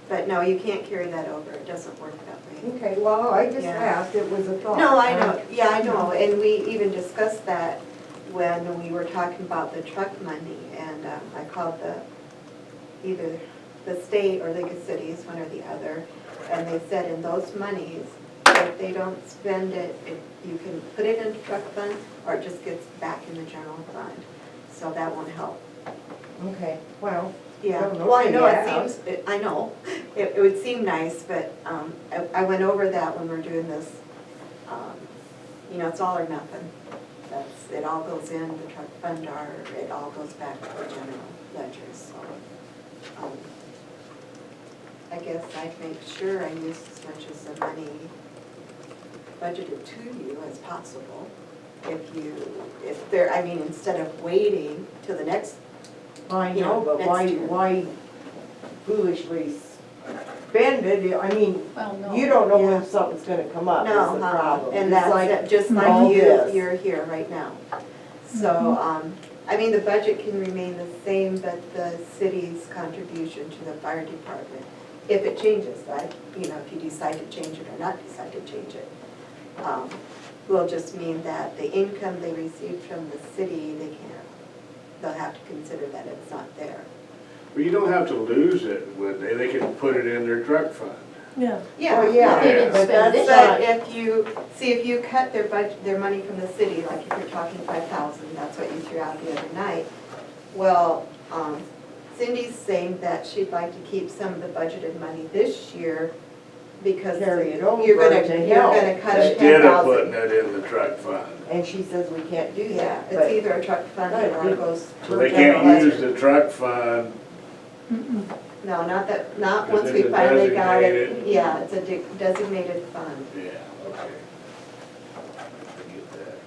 D: but no, you can't carry that over, it doesn't work that way.
E: okay, well, I just
D: Yeah.
E: asked, it was a thought.
D: No, I know, yeah, I know, and we even discussed that when we were talking about the truck money, and I called either the state or League of Cities, one or the other, and they said in those monies, if they don't spend it, you can put it in truck fund, or it just gets back in the general fund, so that won't help.
E: Okay, well,
D: Yeah,
E: Don't know
D: well, I
E: till
D: know
E: you
D: it
E: ask.
D: seems, I know, it would seem nice, but I went over that when we're doing this, you know, it's all or nothing. It all goes in the truck fund, or it all goes back to the general ledger, so. I guess I'd make sure I use as much as the money budgeted to you as possible. If there, I mean, instead of waiting till the next
E: I
D: You
E: know,
D: know,
E: but
D: next year.
E: why foolishly spend it, I mean,
A: Well, no.
E: you don't know
D: Yeah.
E: when something's gonna come up, is
D: No,
E: the problem.
D: and
E: It's
D: that's
E: like
D: it, just
E: all
D: like
E: this.
D: you're here right now. So, I mean, the budget can remain the same, but the city's contribution to the fire department, if it changes, right? You know, if you decide to change it or not decide to change it, will just mean that the income they receive from the city, they'll have to consider that it's not there.
C: Well, you don't have to lose it, would they? They can put it in their truck fund.
B: Yeah.
E: Well, yeah,
A: They didn't
E: but
A: spend
E: that's
A: it.
E: not,
D: But if you cut their budget, their money from the city, like if you're talking 5,000, that's what you threw out the other night. Well, Cindy's saying that she'd like to keep some of the budgeted money this year because
E: Carry it over
D: you're gonna,
E: to
D: you're
E: help.
D: gonna cut it
C: Instead of putting
D: 10,000.
C: it in the truck fund.
E: and she says we can't do
D: Yeah,
E: that,
D: it's
E: but
D: either a truck fund or it goes.
C: So they can't use the truck fund.
D: No, not
C: Because
D: once
C: it's
D: we
C: a
D: finally got it.
C: designated-
D: Yeah, it's a designated fund.
C: Yeah, okay. I get that.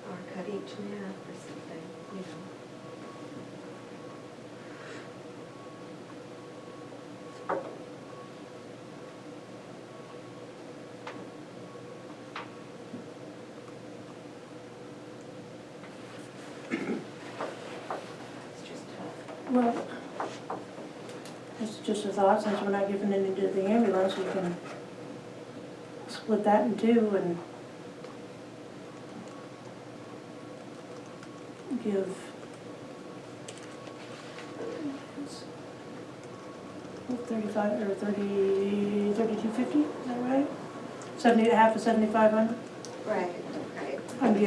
D: Or cut each in half or something, you know. It's just tough.
B: Well, it's just a thought, since we're not giving any to the ambulance, we can split that in two and give 35 or 3250, is that right? 70, half of 7,500,
D: Right, right.
B: and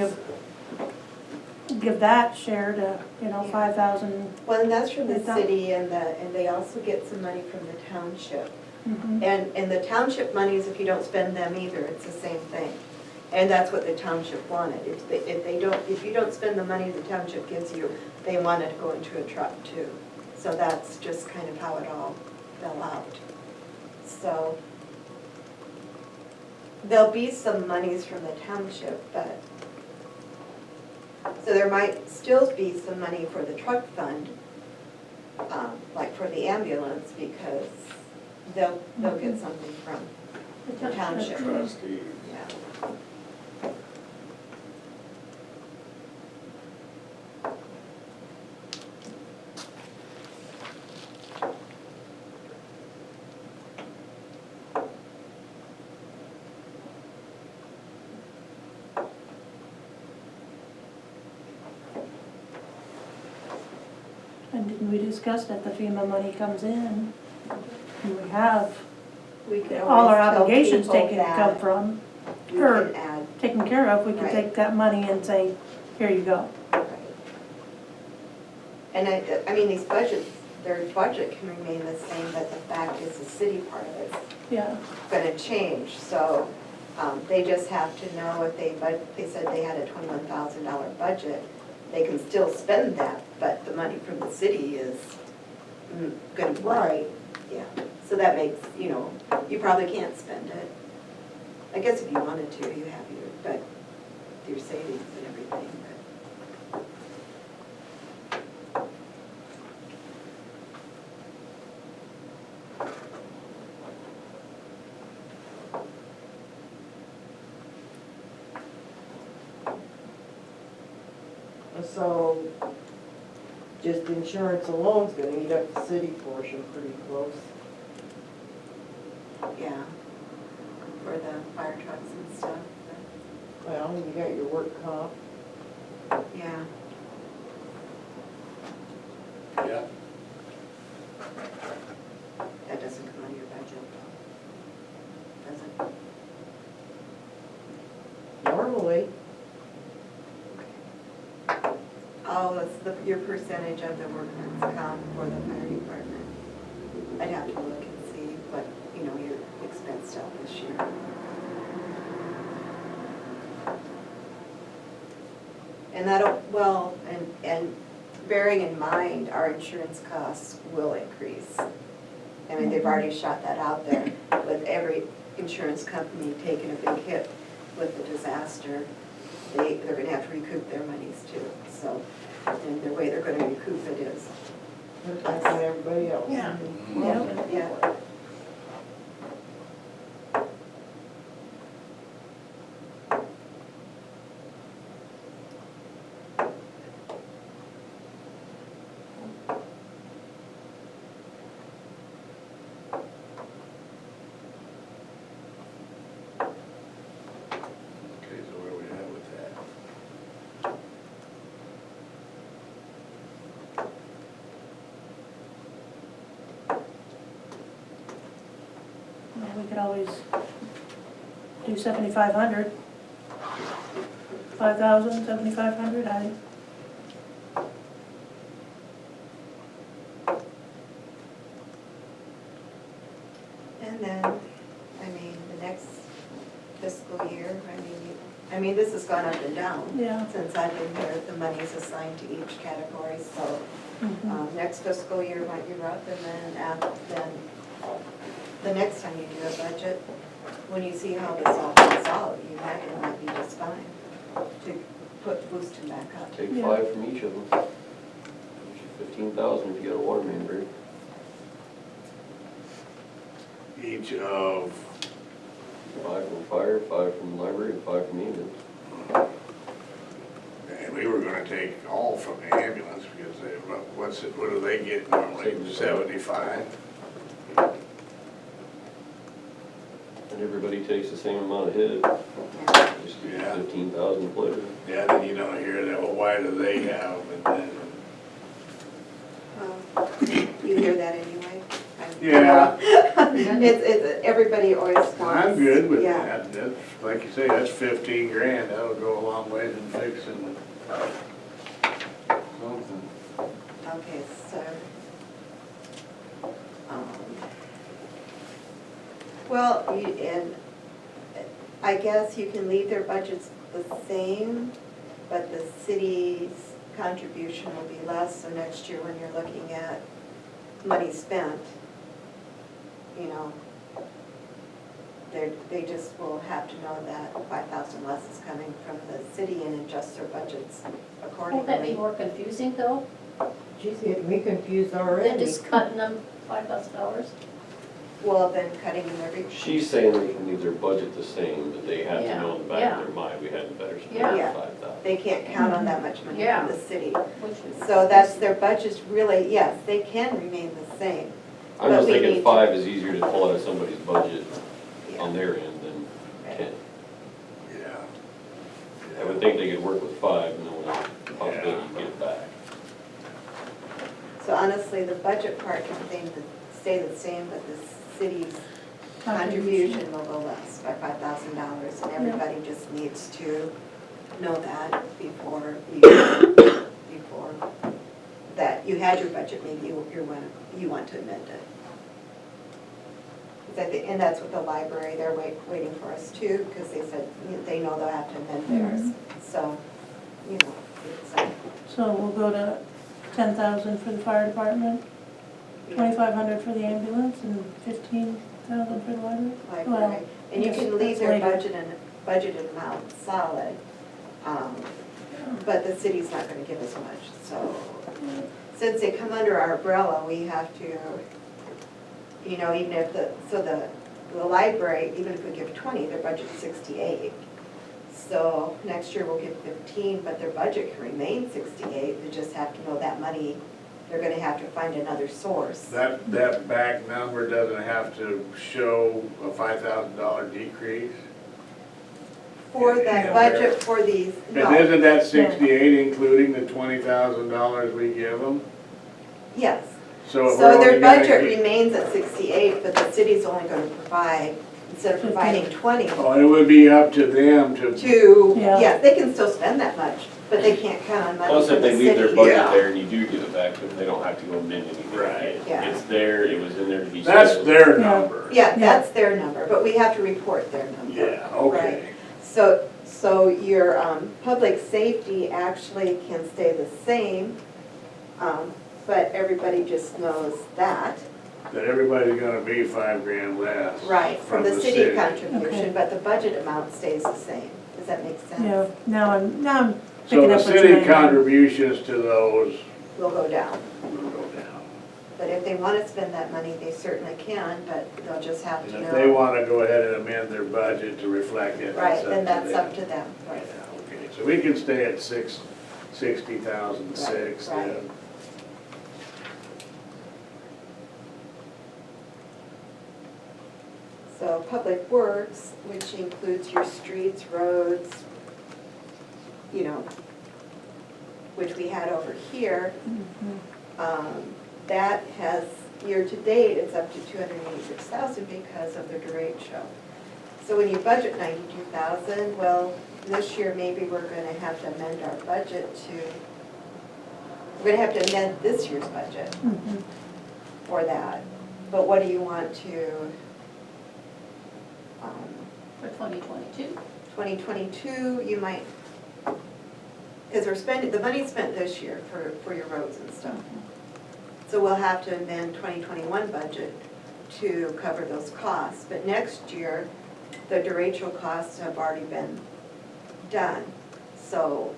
B: give that share to,
D: Yeah.
B: 5,000.
D: Well, and that's from the
B: They don't-
D: city and they also get some money from the township.
B: Mhm.
D: And the township monies, if you don't spend them either, it's the same thing. And that's what the township wanted. If you don't spend the money the township gives you, they want it to go into a truck too. So that's just kind of how it all fell out. So there'll be some monies from the township, but, so there might still be some money for the truck fund, like for the ambulance, because they'll get something from the township.
C: Trustee.
D: Yeah.
B: And didn't we discuss that the FEMA money comes in, and we have
D: We can
B: all our
D: always tell
B: obligations
D: people
B: taken
D: that
B: come from,
D: we
B: or
D: can add,
B: taken care of, we can
D: Right.
B: take that money and say, here you go.
D: right. And I mean, these budgets, their budget can remain the same, but the fact is the city part of it's
B: Yeah,
D: gonna change, so, they just have to know if they said they had a $21,000 budget, they can still spend that, but the money from the city is gonna be.
E: right,
D: Yeah, so that makes, you probably can't spend it. I guess if you wanted to, you have your savings and everything, but.
E: so just insurance alone's gonna eat up the city portion pretty close.
D: Yeah, for the fire trucks and stuff,
E: Well, you got your work comp,
D: but, yeah.
C: Yeah.
D: That doesn't come out of your budget. Doesn't?
E: normally,
D: Oh, it's your percentage of the workman's comp for the fire department. I'd have to look and see what, your expense stuff this year. And that'll, well, and bearing in mind, our insurance costs will increase. I mean, they've already shot that out there, with every insurance company taking a big hit with the disaster. They're gonna have to recoup their monies too, so, and the way they're gonna recoup it is.
E: Like on everybody else.
B: Yeah.
D: Yeah.
C: Okay, so where we at with that?
B: Well, we could always do 7,500. 5,000, 7,500,
D: And then, I mean, the next fiscal year, I mean, this has gone up and down.
B: Yeah.
D: Since I've been here, the money's assigned to each category, so,
B: Mhm.
D: next fiscal year might be rough, and then the next time you do a budget, when you see how this all comes out, you might be just fine to boost them back up.
F: Take
B: Yeah.
F: 5 from each of them. 15,000 if you got a water main break.
C: Each of,
F: 5 from fire, 5 from library, and 5 from ambulance.
C: and we were gonna take all from the ambulance, because they, what do they get normally, 75?
F: And everybody takes the same amount of hit. Just do
C: Yeah.
F: 15,000 players.
C: Yeah, then you don't hear that, well, why do they have, and then,
D: You hear that anyway?
C: Yeah.
D: It's, everybody always wants.
C: I'm good with
D: Yeah.
C: that, that's, like you say, that's 15 grand, that'll go a long way in fixing something.
D: Okay, so, well, and I guess you can leave their budgets the same, but the city's contribution will be less, so next year when you're looking at money spent, you know, they just will have to know that 5,000 less is coming from the city and adjust their budgets
A: Won't that be
D: accordingly.
A: more confusing though,
E: She's getting me confused
A: than
E: already.
A: just cutting them $5,000?
D: Well, then cutting them every.
F: She's saying they can leave their budget the same, but they have to
A: Yeah,
F: know in the back
A: yeah.
F: of their mind, we had better spend
A: Yeah.
D: Yeah.
F: 5,000.
D: They can't count on that much money
A: Yeah.
D: from the city.
A: Which is-
D: So that's, their budget's really, yes, they can remain the same.
F: I'm
D: But
F: just
D: we
F: thinking
D: need to-
F: 5 is easier to pull out of somebody's budget
D: Yeah.
F: on their end than
D: Right.
F: 10.
C: Yeah.
F: I would think they could work with 5 and then with the possibility to get it back.
D: So honestly, the budget part can stay the same, but the city's contribution will go less by $5,000. And everybody just needs to know that before that you had your budget, maybe you want to amend it. 'Cause I think- And that's what the library, they're waiting for us too, because they said they know they'll have to amend theirs. So, you know, it's,
B: So we'll go to 10,000 for the fire department, 2,500 for the ambulance, and 15,000 for the library? Well,
D: library. And you
B: yes,
D: can leave
B: that's
D: their
B: later.
D: budgeted amount solid, but the city's not gonna give us much, so. Since they come under our umbrella, we have to, you know, even if the library, even if we give 20, their budget's 68. So next year we'll give 15, but their budget can remain 68, they just have to know that money, they're gonna have to find another source.
C: That back number doesn't have to show a $5,000 decrease?
D: For
C: Yeah.
D: that budget for these,
C: And
D: no,
C: isn't that 68 including the $20,000 we give them?
D: yes.
C: So if we're
D: So
C: only
D: their
C: gonna
D: budget
C: get-
D: remains at 68, but the city's only gonna provide, instead of providing 20,
C: Oh, it would be up to them to,
B: Yeah.
D: yeah, they can still spend that much, but they can't count on money
F: Plus,
D: from
F: if
D: the
F: they leave their
D: city.
F: budget
C: Yeah.
F: there and you do give it back to them, they don't have to go amend anything.
C: Right.
D: Yeah.
F: It's there, it was in there to be.
C: that's
F: spent.
C: their
B: Yeah.
C: number.
D: Yeah, that's their number, but we have to report their number.
C: Yeah, okay.
D: So So your public safety actually can stay the same, but everybody just knows that.
C: That everybody's gonna be $5,000 less.
D: Right, from the city
B: Okay.
D: contribution, but the budget amount stays the same. Does that make sense?
B: Yeah, now I'm
C: So
B: picking
C: the
B: up what you're
C: city
B: saying.
C: contributions to those
D: Will go down.
C: will go down.
D: But if they want to spend that money, they certainly can, but they'll just have to
C: And
D: know.
C: if they wanna go ahead and amend their budget to reflect it,
D: Right,
C: that's up to
D: then
C: them.
D: that's up to them,
C: Yeah,
D: right.
C: okay, so we can stay at 60,006
D: Right, right.
C: then.
D: So Public Works, which includes your streets, roads, you know, which we had over here, that has, year-to-date, it's up to 286,000 because of the derecho. So when you budget 92,000, well, this year maybe we're gonna have to amend our budget to, we're gonna have to amend this year's budget
B: Mhm.
D: for that. But what do you want to,
A: For 2022?
D: 2022, you might, because we're spending, the money's spent this year for your roads and stuff. So we'll have to amend 2021 budget to cover those costs. But next year, the derecho costs have already been done. So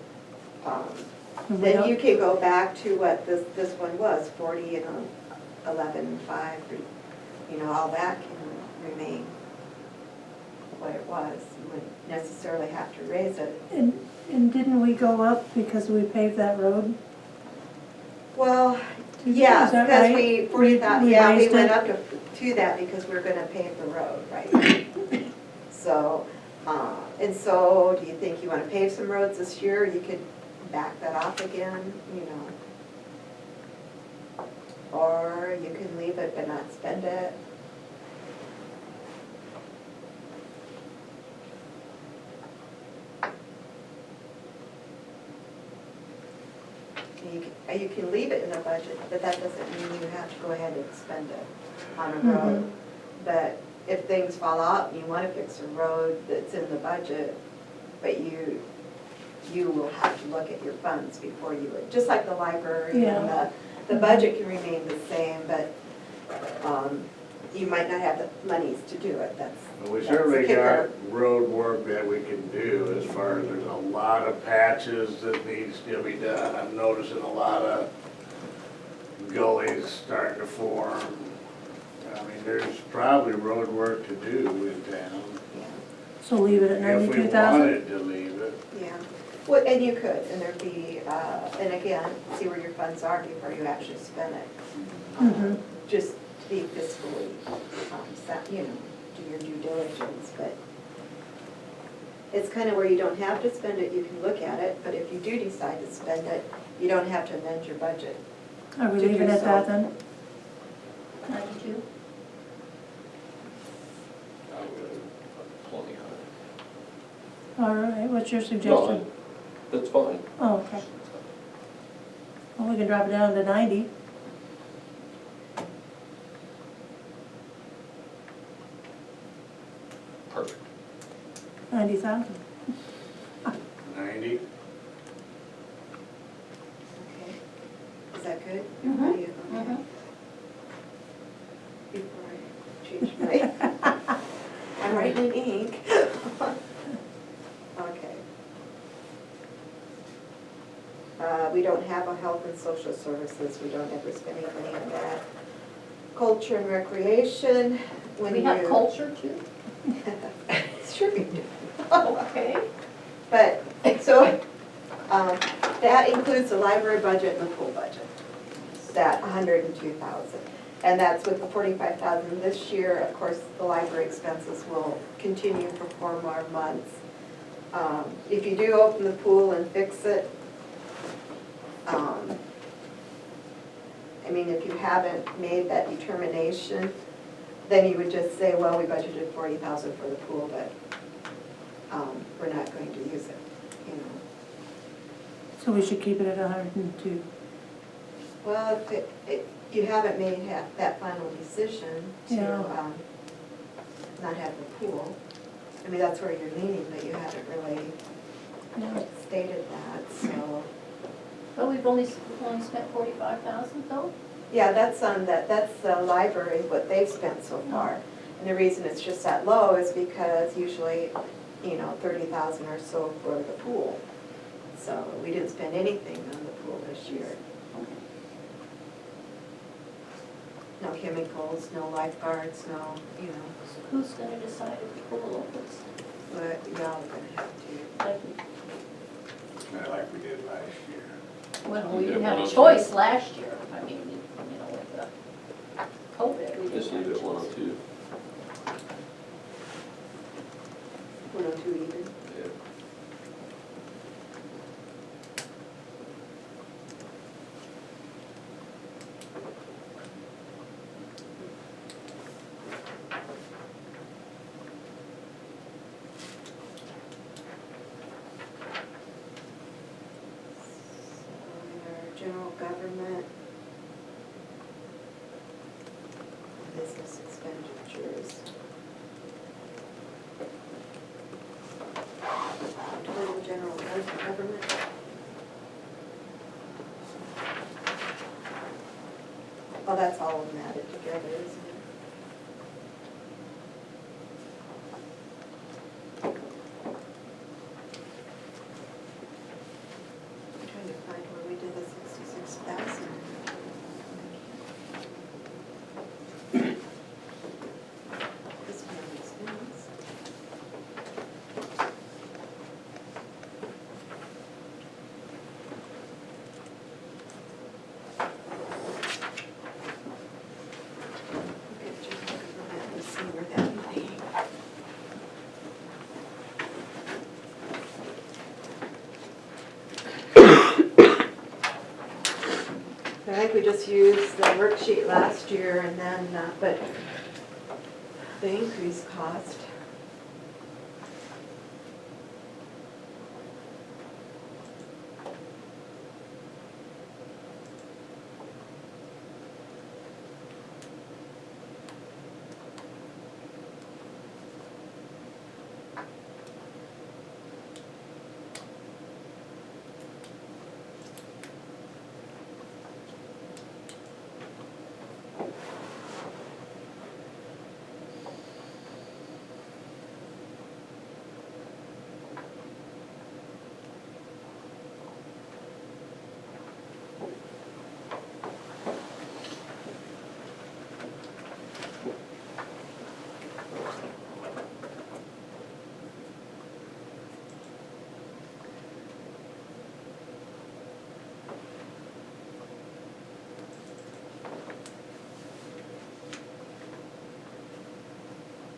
B: We
D: then
B: don't-
D: you can go back to what this one was, 40 and 11.5, you know, all that can remain what it was. You wouldn't necessarily have to raise it.
B: And didn't we go up because we paved that road?
D: Well, yeah,
B: Is that
D: because
B: right?
D: we, 40,000,
B: We
D: yeah, we
B: raised
D: went
B: it?
D: up to that because we're gonna pave the road, right? So, and so, do you think you wanna pave some roads this year? You could back that off again, you know? Or you can leave it but not spend it. You can leave it in the budget, but that doesn't mean you have to go ahead and spend it on a road. But if things fall out and you want to fix a road that's in the budget, but you will have to look at your funds before you would, just like the library and the budget can remain the same, but you might not have the monies to do it, that's.
C: But we
D: that's the
C: certainly
D: kicker.
C: got road work that we can do as far as there's a lot of patches that needs to be done. I'm noticing a lot of gullies starting to form. I mean, there's probably road work to do in town.
D: Yeah.
B: So leave it at
C: If we
B: 92,000?
C: wanted to leave it.
D: Yeah, well, and you could, and there'd be, and again, see where your funds are before you actually spend it.
B: Mhm.
D: Just to be fiscally, you know, do your due diligence, but it's kind of where you don't have to spend it, you can look at it, but if you do decide to spend it, you don't have to amend your budget.
B: Are we
D: to do
B: leaving at
D: so.
B: that then?
A: 92?
F: I would put plenty on
B: All right, what's your
F: it.
B: suggestion?
F: No, that's fine.
B: Oh, okay. Well, we can drop it down to 90.
F: Perfect.
B: 90,000.
C: 90?
D: Okay. Is that good?
A: Mhm.
D: How do you- okay.
A: Mhm.
D: Before I change my, I'm writing in ink. Okay. We don't have a health and social services, we don't ever spend any money on that. Culture and recreation, when you.
A: We have culture too?
D: Sure we do.
A: Okay.
D: But, so, that includes the library budget and the pool budget, that 102,000. And that's with the 45,000 this year. Of course, the library expenses will continue for 4 more months. If you do open the pool and fix it, I mean, if you haven't made that determination, then you would just say, well, we budgeted 40,000 for the pool, but we're not going to use it, you know.
B: So we should keep it at 102.
D: Well, if you haven't made that final decision to
B: Yeah.
D: not have the pool, I mean, that's where you're leaning, but you haven't really
B: Yeah.
D: stated that, so.
A: But we've only spent 45,000 though?
D: Yeah, that's the library, what they've spent so far. And the reason it's just that low is because usually, 30,000 or so for the pool. So we didn't spend anything on the pool this year. No chemicals, no lifeguards, no,
A: So who's gonna decide if the pool opens?
D: but y'all are gonna have to.
A: Like,
C: Like we did last year.
A: well, we didn't have a choice last year. I mean, with the COVID, we
F: Just
A: didn't
F: leave
A: have
F: it
A: a
F: at
A: choice.
F: 102.
D: 102 even.
F: Yeah.
D: So our general government, business expenditures. Total general government. Oh, that's all of them added together, isn't it? I'm trying to find where we did the 66,000. This one makes sense. Look at general government and see where that money. I think we just used the worksheet last year and then, but the increased cost.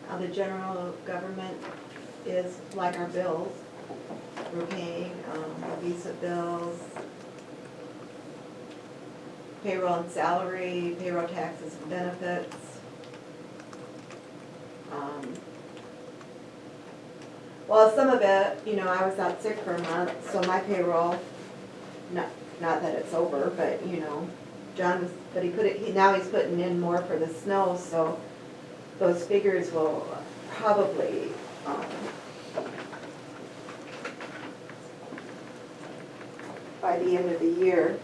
D: How the general government is like our bills. We're paying the Visa bills, payroll and salary, payroll taxes and benefits. Well, some of it, I was out sick for a month, so my payroll, not that it's over, but, John was, but now he's putting in more for the snow, so those figures will probably, by the end of the year,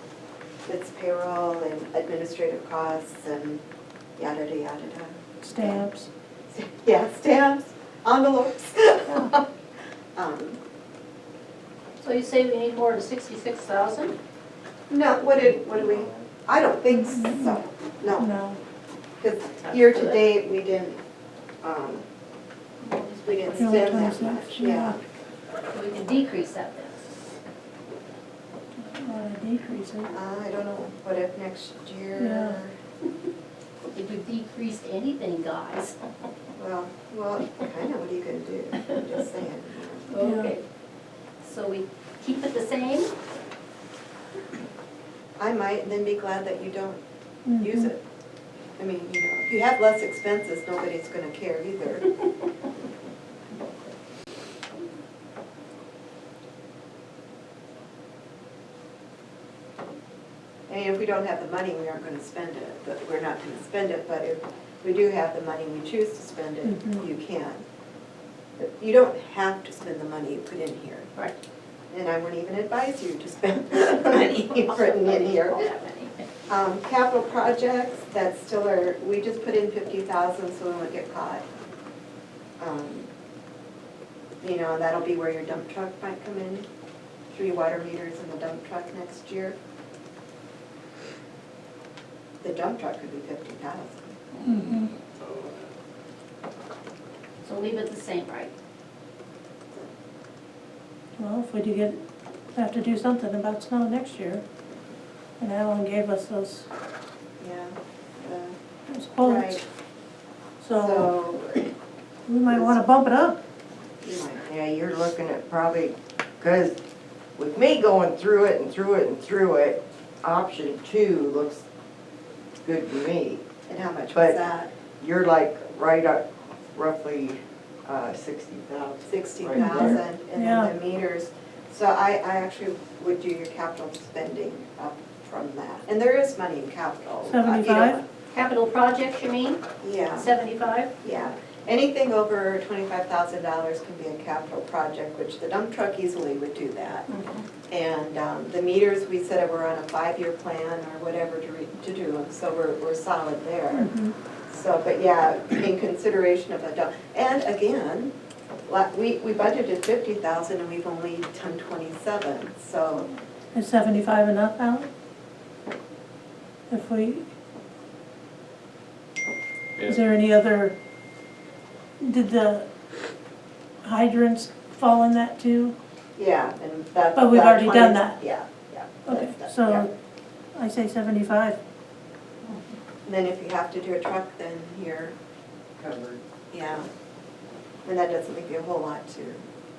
D: it's payroll and administrative costs and yada, yada, yada.
B: Stamps.
D: Yeah, stamps, envelopes.
A: So you say we need more than 66,000?
D: No, what do we, I don't think so, no.
B: No.
D: Because year-to-date, we didn't
B: Really
D: spend that
B: 26,
D: much,
B: yeah.
D: yeah.
A: We can decrease that then.
B: Decrease it.
D: I don't know, what if next year?
A: If we decreased anything, guys.
D: Well, I know what you can do, I'm just saying.
A: Okay. So we keep it the same?
D: I might, and then be glad that you don't use
B: Mhm.
D: it. I mean, if you have less expenses, nobody's gonna care either. And if we don't have the money, we aren't gonna spend it, but we're not gonna spend it, but if we do have the money, we choose to spend it,
B: Mhm.
D: you can. You don't have to spend the money you put in here.
A: Right.
D: And I wouldn't even advise you to spend the money you've written in here.
A: All that money.
D: Capital projects, that's still our, we just put in 50,000 so we won't get caught. You know, that'll be where your dump truck might come in, 3 water meters in the dump truck next year. The dump truck could be 50,000.
B: Mhm.
A: So leave it the same, right?
B: Well, if we do have to do something about snow next year, and Alan gave us those
D: Yeah.
B: quotes,
D: Right.
B: so
D: So,
B: we might wanna bump it up.
D: you might,
E: Yeah, you're looking at probably, because with me going through it and through it and through it, option 2 looks good to me.
D: and how much was
E: But-
D: that?
E: You're like right up roughly 60,000.
D: 60,000, and
B: Yeah.
D: then the meters. So I actually would do your capital spending up from that. And there is money in capital. You don't
B: 75?
D: want-
A: Capital projects, you mean?
D: Yeah,
A: 75?
D: yeah. Anything over $25,000 can be a capital project, which the dump truck easily would do that. And the meters, we said we're on a 5-year plan or whatever to do them, so we're solid there.
B: Mhm.
D: So, but yeah, in consideration of a dump, and again, we budgeted 50,000 and we've only done 27, so,
B: Is 75 enough, Alan? If we, is
F: Yeah.
B: there any other, did the hydrants fall in that too?
D: yeah, and that.
B: But we've already done that.
D: Yeah, yeah.
B: Okay,
D: that's- yeah.
B: so I say 75.
D: And then if you have to do a truck, then you're,
E: Covered.
D: yeah. And that doesn't make you a whole lot too.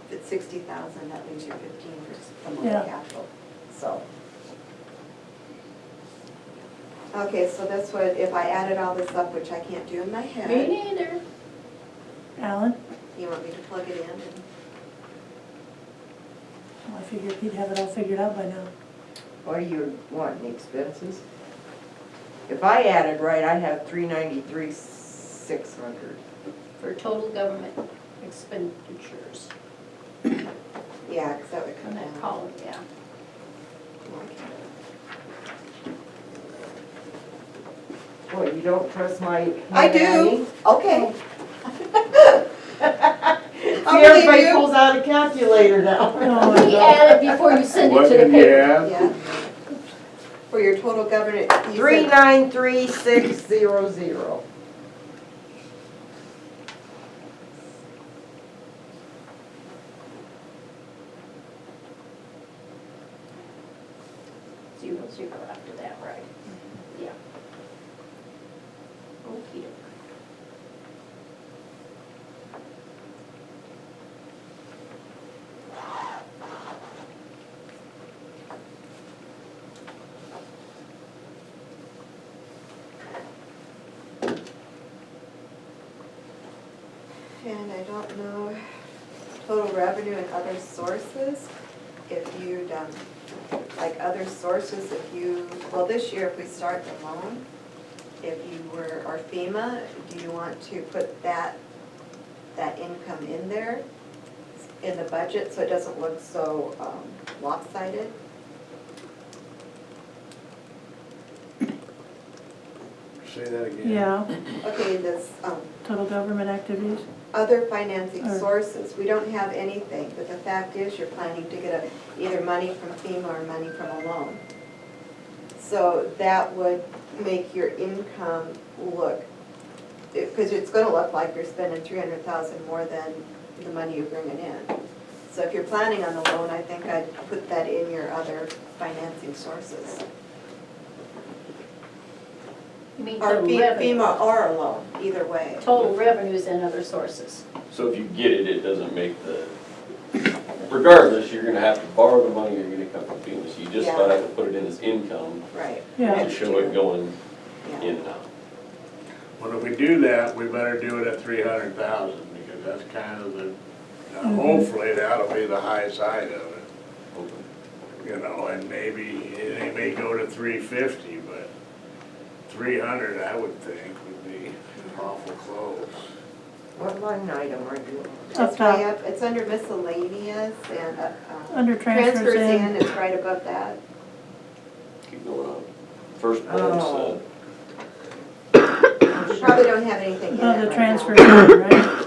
D: If it's 60,000, that leaves you 15 for some of the
B: Yeah.
D: capital, so. Okay, so that's what, if I added all this up, which I can't do in my head.
A: Me neither.
B: Alan?
D: You want me to plug it in? And
B: Well, I figured he'd have it all figured out by now.
E: What are you wanting, expenses? If I added right, I have 393,600.
A: For total government expenditures
D: Yeah, because that would come
A: on
D: down.
A: that column, yeah.
E: Boy, you don't trust my
D: I
E: handy?
D: do, okay.
E: See, everybody pulls out a calculator now.
B: Oh,
A: We add it before you send it
C: What
A: to the
C: did you
A: paper.
C: have?
D: Yeah. For your total government, you said,
E: 393,600.
A: Zero, zero after that, right? Yeah. Okey doke.
D: and I don't know, total revenue and other sources, if you'd, like other sources, if you, well, this year, if we start the loan, if you were, or FEMA, do you want to put that income in there, in the budget, so it doesn't look so lopsided?
C: Say that again.
B: Yeah,
D: Okay, this,
B: total government activities.
D: other financing
B: Or-
D: sources, we don't have anything, but the fact is you're planning to get either money from FEMA or money from a loan. So that would make your income look, because it's gonna look like you're spending 300,000 more than the money you're bringing in. So if you're planning on the loan, I think I'd put that in your other financing sources.
A: You mean
D: Or
A: total revenue?
D: FEMA or a loan, either way.
A: Total revenues and other sources.
F: So if you get it, it doesn't make the, regardless, you're gonna have to borrow the money, you're gonna come from FEMA, so you just
D: Yeah.
F: about have to put it in as income
D: Right.
B: Yeah.
F: to show it going
D: Yeah.
F: in and out.
C: Well, if we do that, we better do it at 300,000, because that's kind of the, hopefully that'll be the high side of it, you know, and maybe, it may go to 350, but 300, I would think, would be awful close.
E: What line item are you on?
B: Up
D: It's way
B: top.
D: up, it's under miscellaneous and,
B: Under transfers in.
D: it's right above that.
F: Keep going on. First
E: Oh.
F: bullet
D: You probably don't have anything in it
B: Oh,
D: right
B: the
D: now.
B: transfers in, right?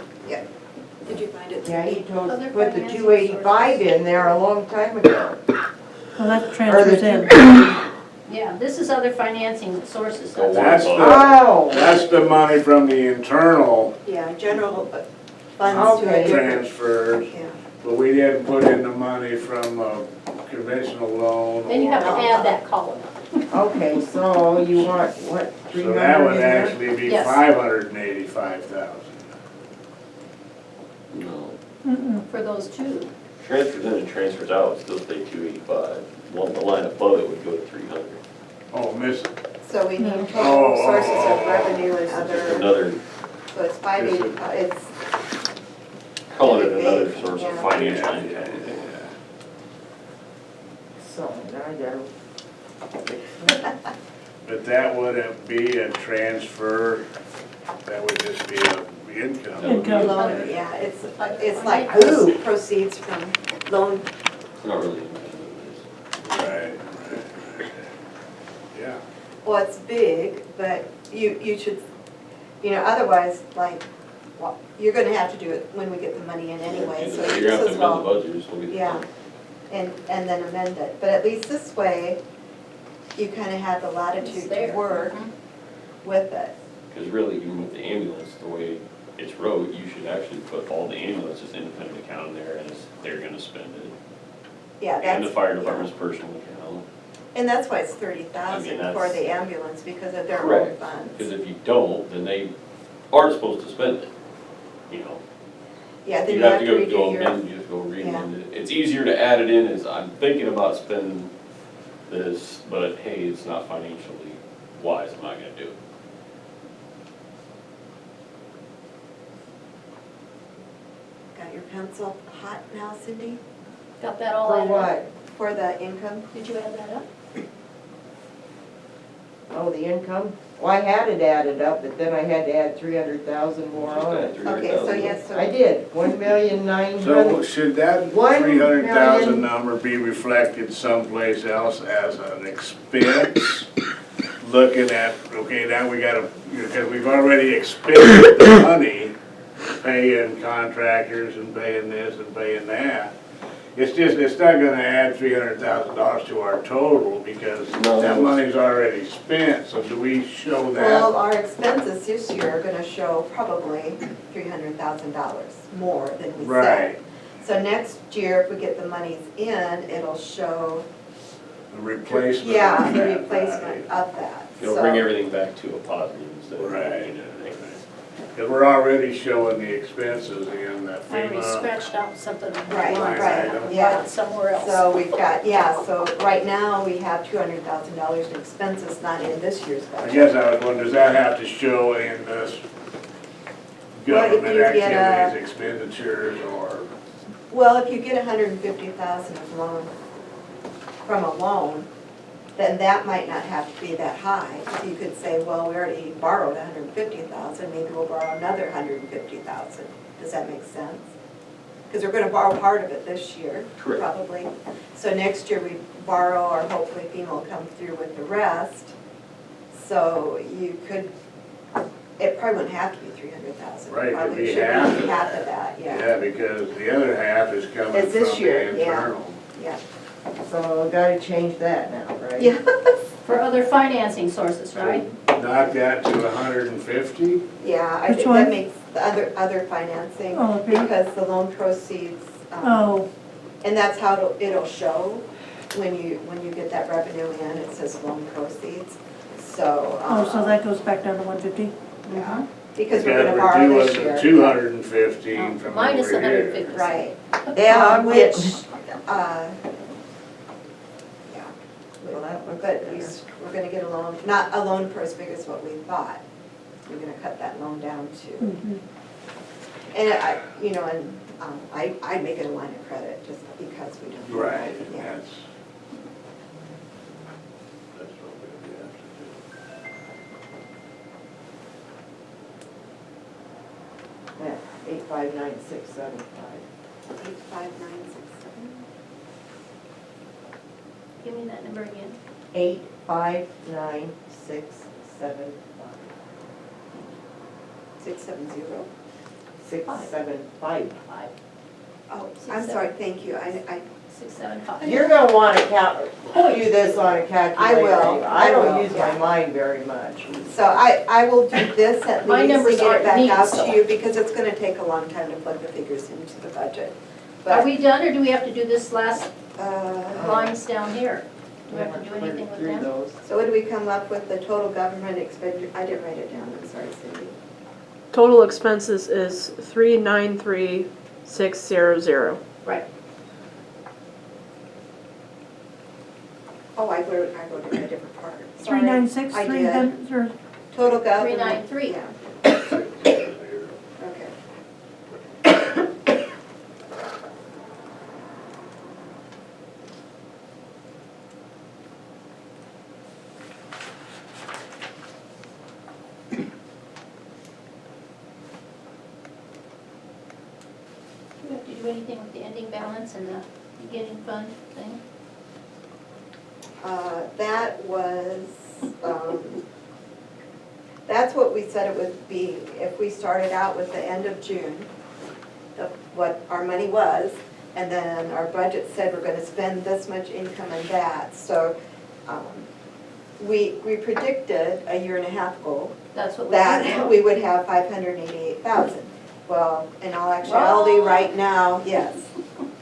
D: Did you find it?
E: Yeah, he told us to
A: Other
E: put the
A: financing
E: 285 in there a long time ago.
B: Well, that's
E: Or the
B: transfers in.
A: Yeah, this is other financing sources.
F: Go
C: That's
F: on.
C: the,
E: Oh,
C: that's the money from the internal
D: Yeah, general funds to a
E: Okay.
D: different,
C: transfers,
D: yeah.
C: but we didn't put in the money from a conventional loan.
A: Then you have to
C: or-
A: add that column.
E: okay, so you want, what,
C: So
E: 300
C: that
E: in
C: would
E: there?
C: actually be
A: Yes.
C: 585,000.
F: No.
B: Mm-mm.
A: For those two.
F: Transfers in and transfers out still stay 285. One, the line above it would go to 300.
C: Oh, miss,
D: So we need
B: No.
D: total sources of revenue and
F: Just
D: other,
F: another,
D: so it's 585, it's,
F: call it another source of
D: Yeah.
F: financial
C: yeah,
F: income.
C: yeah.
E: So, now I gotta fix it.
C: But that wouldn't be a transfer, that would just be a income.
B: Income.
D: loan, yeah, it's like
E: Ooh.
D: proceeds from loan,
F: It's not really income, it
C: Right, right. Yeah,
D: well, it's big, but you should, otherwise, like, well, you're gonna have to do it when we get the money in
F: is.
D: anyway, so
F: You're
D: you
F: gonna have
D: just
F: to
D: as
F: amend the
D: well.
F: budget, just we'll get the
D: Yeah.
F: funding.
D: And then amend it, but at least this way, you kinda have the
A: It's
D: latitude to
A: there.
D: work with it.
F: Because really, even with the ambulance, the way it's wrote, you should actually put all the ambulances independent account in there as they're gonna spend it.
D: Yeah,
F: And the
D: that's,
F: fire department's personal account.
D: and that's why it's
F: I
D: 30,000
F: mean,
D: for
F: that's-
D: the ambulance, because of their own
F: Correct.
D: funds.
F: Because if you don't, then they are supposed to spend it, you know.
D: Yeah, then
F: You have to go
D: redo your,
F: amend, you have to go reamend it. It's easier to add it in as I'm thinking about spending this, but hey, it's not financially wise, I'm not gonna do it.
D: got your pencil hot now, Cindy,
A: Got that all
E: For
A: added up?
E: what?
D: for the income?
A: Did you add that up?
E: Oh, the income? Well, I had it added up, but then I had to add 300,000 more
F: Just
E: on
F: add
E: it.
F: 300,000.
D: Okay, so yes, so.
E: I did, 1,900,000.
C: so should that
E: 1,000,000
C: 300,000 number be reflected someplace else as an expense? Looking at, okay, now we gotta, because we've already expended the money, paying contractors and paying this and paying that. It's just, it's not gonna add $300,000 to our total because
F: No.
C: that money's already spent, so do we show
D: Well,
C: that?
D: our expenses this year are gonna show probably $300,000 more than we
C: Right,
D: said. So next year, if we get the monies in, it'll show,
C: the replacement.
D: yeah,
C: of
D: the
C: that,
D: replacement of that.
F: It'll
D: So-
F: bring everything back to a positive instead of
C: Right,
F: negative.
C: because we're already showing the expenses in that
A: I already
C: FEMA.
A: scratched out something.
D: Right,
C: Line
D: right,
C: item.
D: yeah.
A: Somewhere else.
D: So we've got, yeah, so right now, we have $200,000 in expenses not in this year's
C: I
D: budget.
C: guess I was wondering, does that have to show in this
D: Well, if
C: government
D: you get
C: activities, expenditures, or?
D: Well, if you get 150,000 of loan, from a loan, then that might not have to be that high. You could say, well, we already borrowed 150,000, maybe we'll borrow another 150,000. Does that make sense? Because we're gonna borrow part of it this year,
F: Correct.
D: probably. So next year we borrow, or hopefully FEMA will come through with the rest. So you could, it probably wouldn't have to be 300,000.
C: Right, it could
D: Probably
C: be
D: should
C: half of
D: half of that, yeah,
C: Yeah, because the other half is coming
D: It's this
C: from
D: year,
C: the
D: yeah.
C: internal.
D: yeah.
E: So gotta change that now, right?
D: Yeah.
A: For other financing sources, right?
C: Knock that to 150?
D: Yeah, I
B: Which
D: think
B: one?
D: that makes the other financing,
B: Oh, okay.
D: because the loan proceeds,
B: Oh,
D: and that's how it'll show when you get that revenue in, it says loan proceeds, so.
B: so that goes back down to 150?
D: Yeah, because we're
C: Because
D: gonna
C: we're
D: borrow this
C: doing
D: year.
C: the 250
A: Oh,
C: from
A: minus
C: over here.
A: 150.
D: Right,
E: Yeah, I'm
D: which,
E: getting,
D: yeah.
E: well, that looks
D: But
E: better.
D: we're gonna get a loan, not a loan for as big as what we thought. We're gonna cut that loan down to.
B: Mhm.
D: And I'd make it a line of credit just because we don't.
C: Right,
D: Yeah.
C: that's what we have to do.
E: Yeah. 859,675.
D: 85967.
A: Give me that number again.
E: 859,675.
D: 670.
E: 675.
D: Oh, I'm sorry, thank you. I
A: 675.
E: You're gonna wanna do this on a calculator.
D: I will,
E: anyway. I
D: I will,
E: don't use my
D: yeah.
E: mind very much.
D: So I will do this at
A: My
D: least
A: numbers
D: to get it
A: aren't
D: back
A: neat,
D: out
A: so-
D: to you, because it's gonna take a long time to plug the figures into the budget.
A: Are
D: But,
A: we done, or do we have to do this last
D: uh,
A: lines down here? Do we have to do anything with
E: Through
A: them?
E: those.
D: so what do we come up with, the total government expenditure? I didn't write it down, I'm sorry, Cindy.
G: Total expenses is 393,600.
A: Right.
D: Oh, I wrote it in a different part. Sorry.
B: 396,
D: I did.
B: 300, or
D: Total government.
A: 393.
D: Yeah, okay.
A: Do we have to do anything with the ending balance and the beginning fund thing?
D: That was, that's what we said it would be if we started out with the end of June, what our money was, and then our budget said we're gonna spend this much income and that. So we predicted a year and a half ago
A: That's what we said.
D: that we would have 588,000. Well, in all actuality, right now, yes.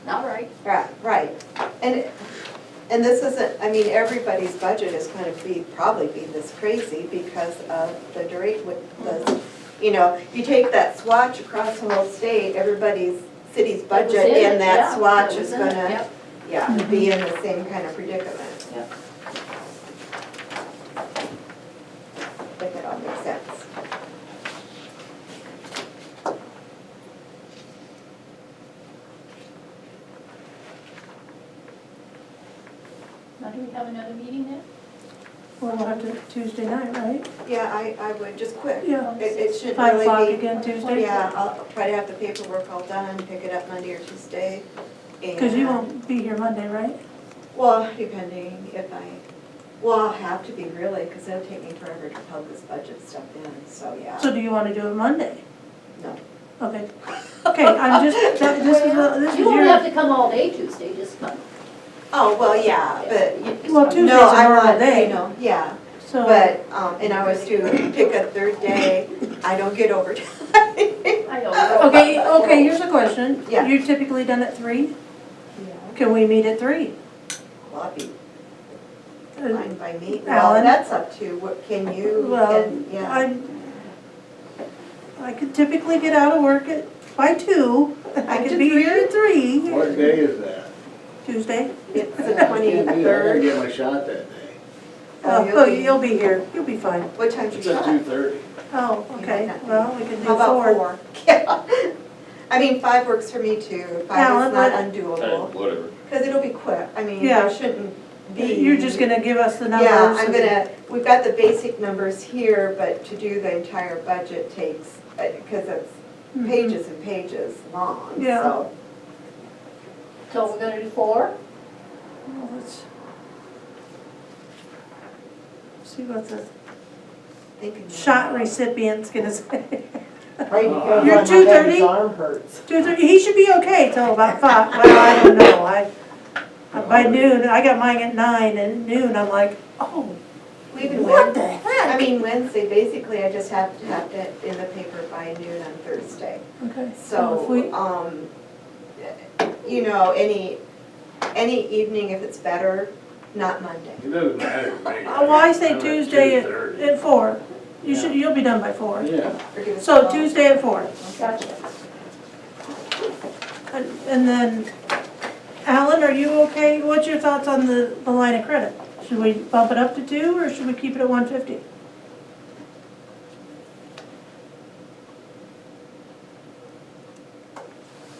A: All right.
D: Right. And this isn't, I mean, everybody's budget is going to probably be this crazy because of the direct, you know, you take that swatch across the whole state, everybody's city's
A: It was
D: budget
A: in it,
D: in that
A: yeah,
D: swatch
A: it was
D: is
A: in it,
D: gonna,
A: yep.
D: yeah, be in the same kind of predicament.
A: Yep.
D: If it all makes sense.
A: Now, do we have another meeting then?
B: we'll have to Tuesday night, right?
D: Yeah, I would, just quick.
B: Yeah.
D: It shouldn't
B: 5
D: really
B: o'clock
D: be.
B: again Tuesday?
D: Yeah, I'll try to have the paperwork all done, pick it up Monday or Tuesday.
B: Because you
D: and-
B: won't be here Monday, right?
D: Well, depending if I'll have to be really, because it'll take me forever to plug this budget stuff in, so yeah.
B: So do you want to do it Monday?
D: No.
B: Okay. Okay, I'm just, this is
A: You won't have
B: your,
A: to come all day Tuesday, just come.
D: Oh, well, yeah, but,
B: well, Tuesday's
D: no,
B: a
D: I
B: normal
D: want,
B: day,
D: you know, yeah.
B: so.
D: But, and I was to pick a third day, I don't get overtime.
A: I know.
B: Okay, here's a question.
D: Yeah.
B: You're typically done at 3?
D: Yeah.
B: Can we meet at 3?
D: Well, that'd be
B: Uh,
D: fine by me. Well,
B: Alan?
D: that's up to, what can you,
B: Well,
D: yeah.
B: I could typically get out of work by 2. I
D: Up
B: could
D: to
B: be here at 3.
C: What day is that?
B: Tuesday.
D: It's the
C: I gotta
D: 23rd.
C: get my shot that day.
B: Oh, you'll be here. You'll be fine.
D: What time's
C: It's
D: your
C: at
D: shot?
C: 2:30.
B: Oh, okay. Well, we can do
D: How about
B: 4.
D: 4? Yeah. I mean, 5 works for me too. 5
B: Alan,
D: is not
B: what-
D: undoable.
F: Whatever.
D: Because it'll be quick. I mean,
B: Yeah.
D: there shouldn't be.
B: You're just gonna give us the numbers.
D: Yeah, we've got the basic numbers here, but to do the entire budget takes, because it's
B: Mhm.
D: pages and pages long,
B: Yeah.
D: so.
A: So we're gonna do 4?
B: Well, let's see what the
D: thinking-
B: shot recipient's gonna say.
E: Right, because
B: You're
E: my
B: 2:30?
E: his arm hurts.
B: 2:30, he should be okay till about 5. Well, I don't know. By noon, I got mine at 9, and at noon, I'm like, oh,
D: Even
B: what the
D: Wednesday,
B: heck?
D: I mean, Wednesday, basically, I just have to have it in the paper by noon on Thursday.
B: Okay.
D: So,
B: if we,
D: you know, any evening if it's better, not Monday.
C: It doesn't matter to me.
B: well, I say
C: I'm at
B: Tuesday
C: 2:30.
B: at 4. You'll be done by 4.
C: Yeah.
D: Or give us a
B: So
D: call.
B: Tuesday at 4.
A: Gotcha.
B: And then, Alan, are you okay? What's your thoughts on the line of credit? Should we bump it up to 2, or should we keep it at 150?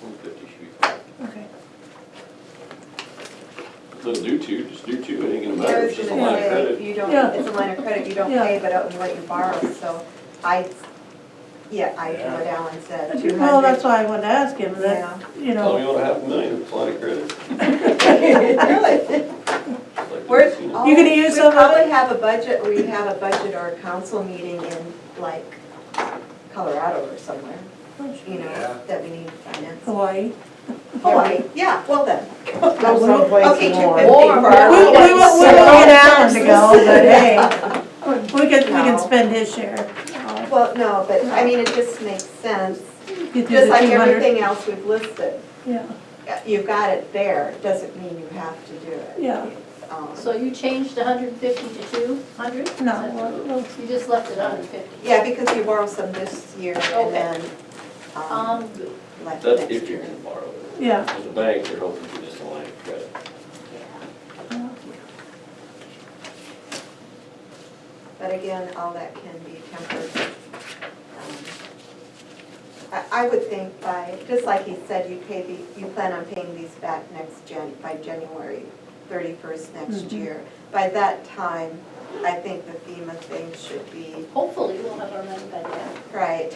F: 150 should be fine.
B: Okay.
F: If it'll do 2, just do 2, it ain't gonna
D: Yeah, I
F: matter,
D: was
F: it's just a
D: gonna
F: line of
D: say,
F: credit.
D: you don't,
B: Yeah.
D: it's a line of credit, you don't
B: Yeah.
D: pay, but only what you borrow, so I Yeah, I know what Alan said, 200.
B: Well, that's why I wanted to ask him, that,
D: Yeah.
B: you
F: Tell
B: know,
F: me you want $500,000, it's line of credit.
D: Really?
F: Like,
D: We're,
F: you know.
B: You gonna use some of
D: We probably
B: it?
D: have a budget, we have a budget or a council meeting in like Colorado or somewhere, you know,
C: Yeah.
D: that we need to finance.
B: Hawaii.
D: Hawaii, yeah, well then.
E: Go someplace
D: Okay,
E: warm.
D: 250 for our.
B: We won't get Alan to go, but hey, we can
D: No.
B: spend his share.
D: Well, no, but I mean, it just makes sense,
B: Get through
D: just
B: the
D: like
B: 200.
D: everything else we've listed.
B: Yeah,
D: You've got it there, doesn't mean you have to do it.
B: yeah,
A: So you changed 150 to 200?
B: no, well,
A: You just left it 150.
D: Yeah, because you borrow some this year and
A: Okay.
D: then,
A: Good.
D: like
F: That's
D: next
F: if you're
D: year.
F: gonna borrow it.
B: yeah.
F: As a bank, they're hoping for just a line of credit.
D: But again, all that can be tempered. I would think by, just like he said, you plan on paying these back by January 31st next year. By that time, I think the FEMA thing should be,
A: Hopefully, we'll have our money by then.
D: right.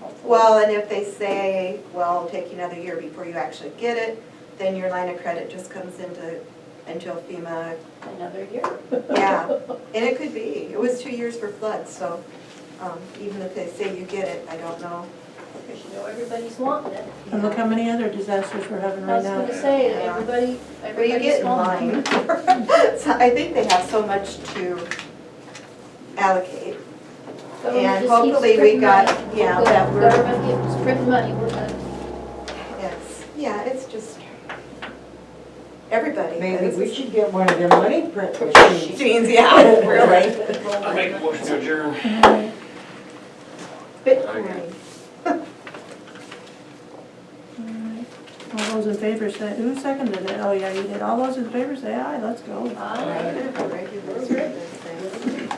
A: Hopefully.
D: Well, and if they say, well, it'll take you another year before you actually get it, then your line of credit just comes until FEMA,
A: Another year.
D: yeah. And it could be, it was 2 years for floods, so even if they say you get it, I don't know.
A: Because you know everybody's wanting it.
B: And look how many other disasters we're having
A: I
B: right
A: was
B: now.
A: gonna say,
D: Yeah. Well, you
A: everybody's
D: get in
A: wanting
D: line.
A: it.
D: So I think they have so much to allocate.
A: Government
D: And
A: just keeps
D: hopefully we
A: printing
D: got-
A: money.
D: yeah,
A: Good.
D: that we're-
A: Government keeps printing money, we're done.
D: It's just, everybody.
E: Maybe we should get one of them money print machines.
D: Jeans, yeah, really.
F: I make a motion to adjourn.
D: Bitcoin.
B: All those in favor say, who seconded it? Oh, yeah, you did. All those in favor say aye, let's go.
A: Ah,
D: Regular, this thing.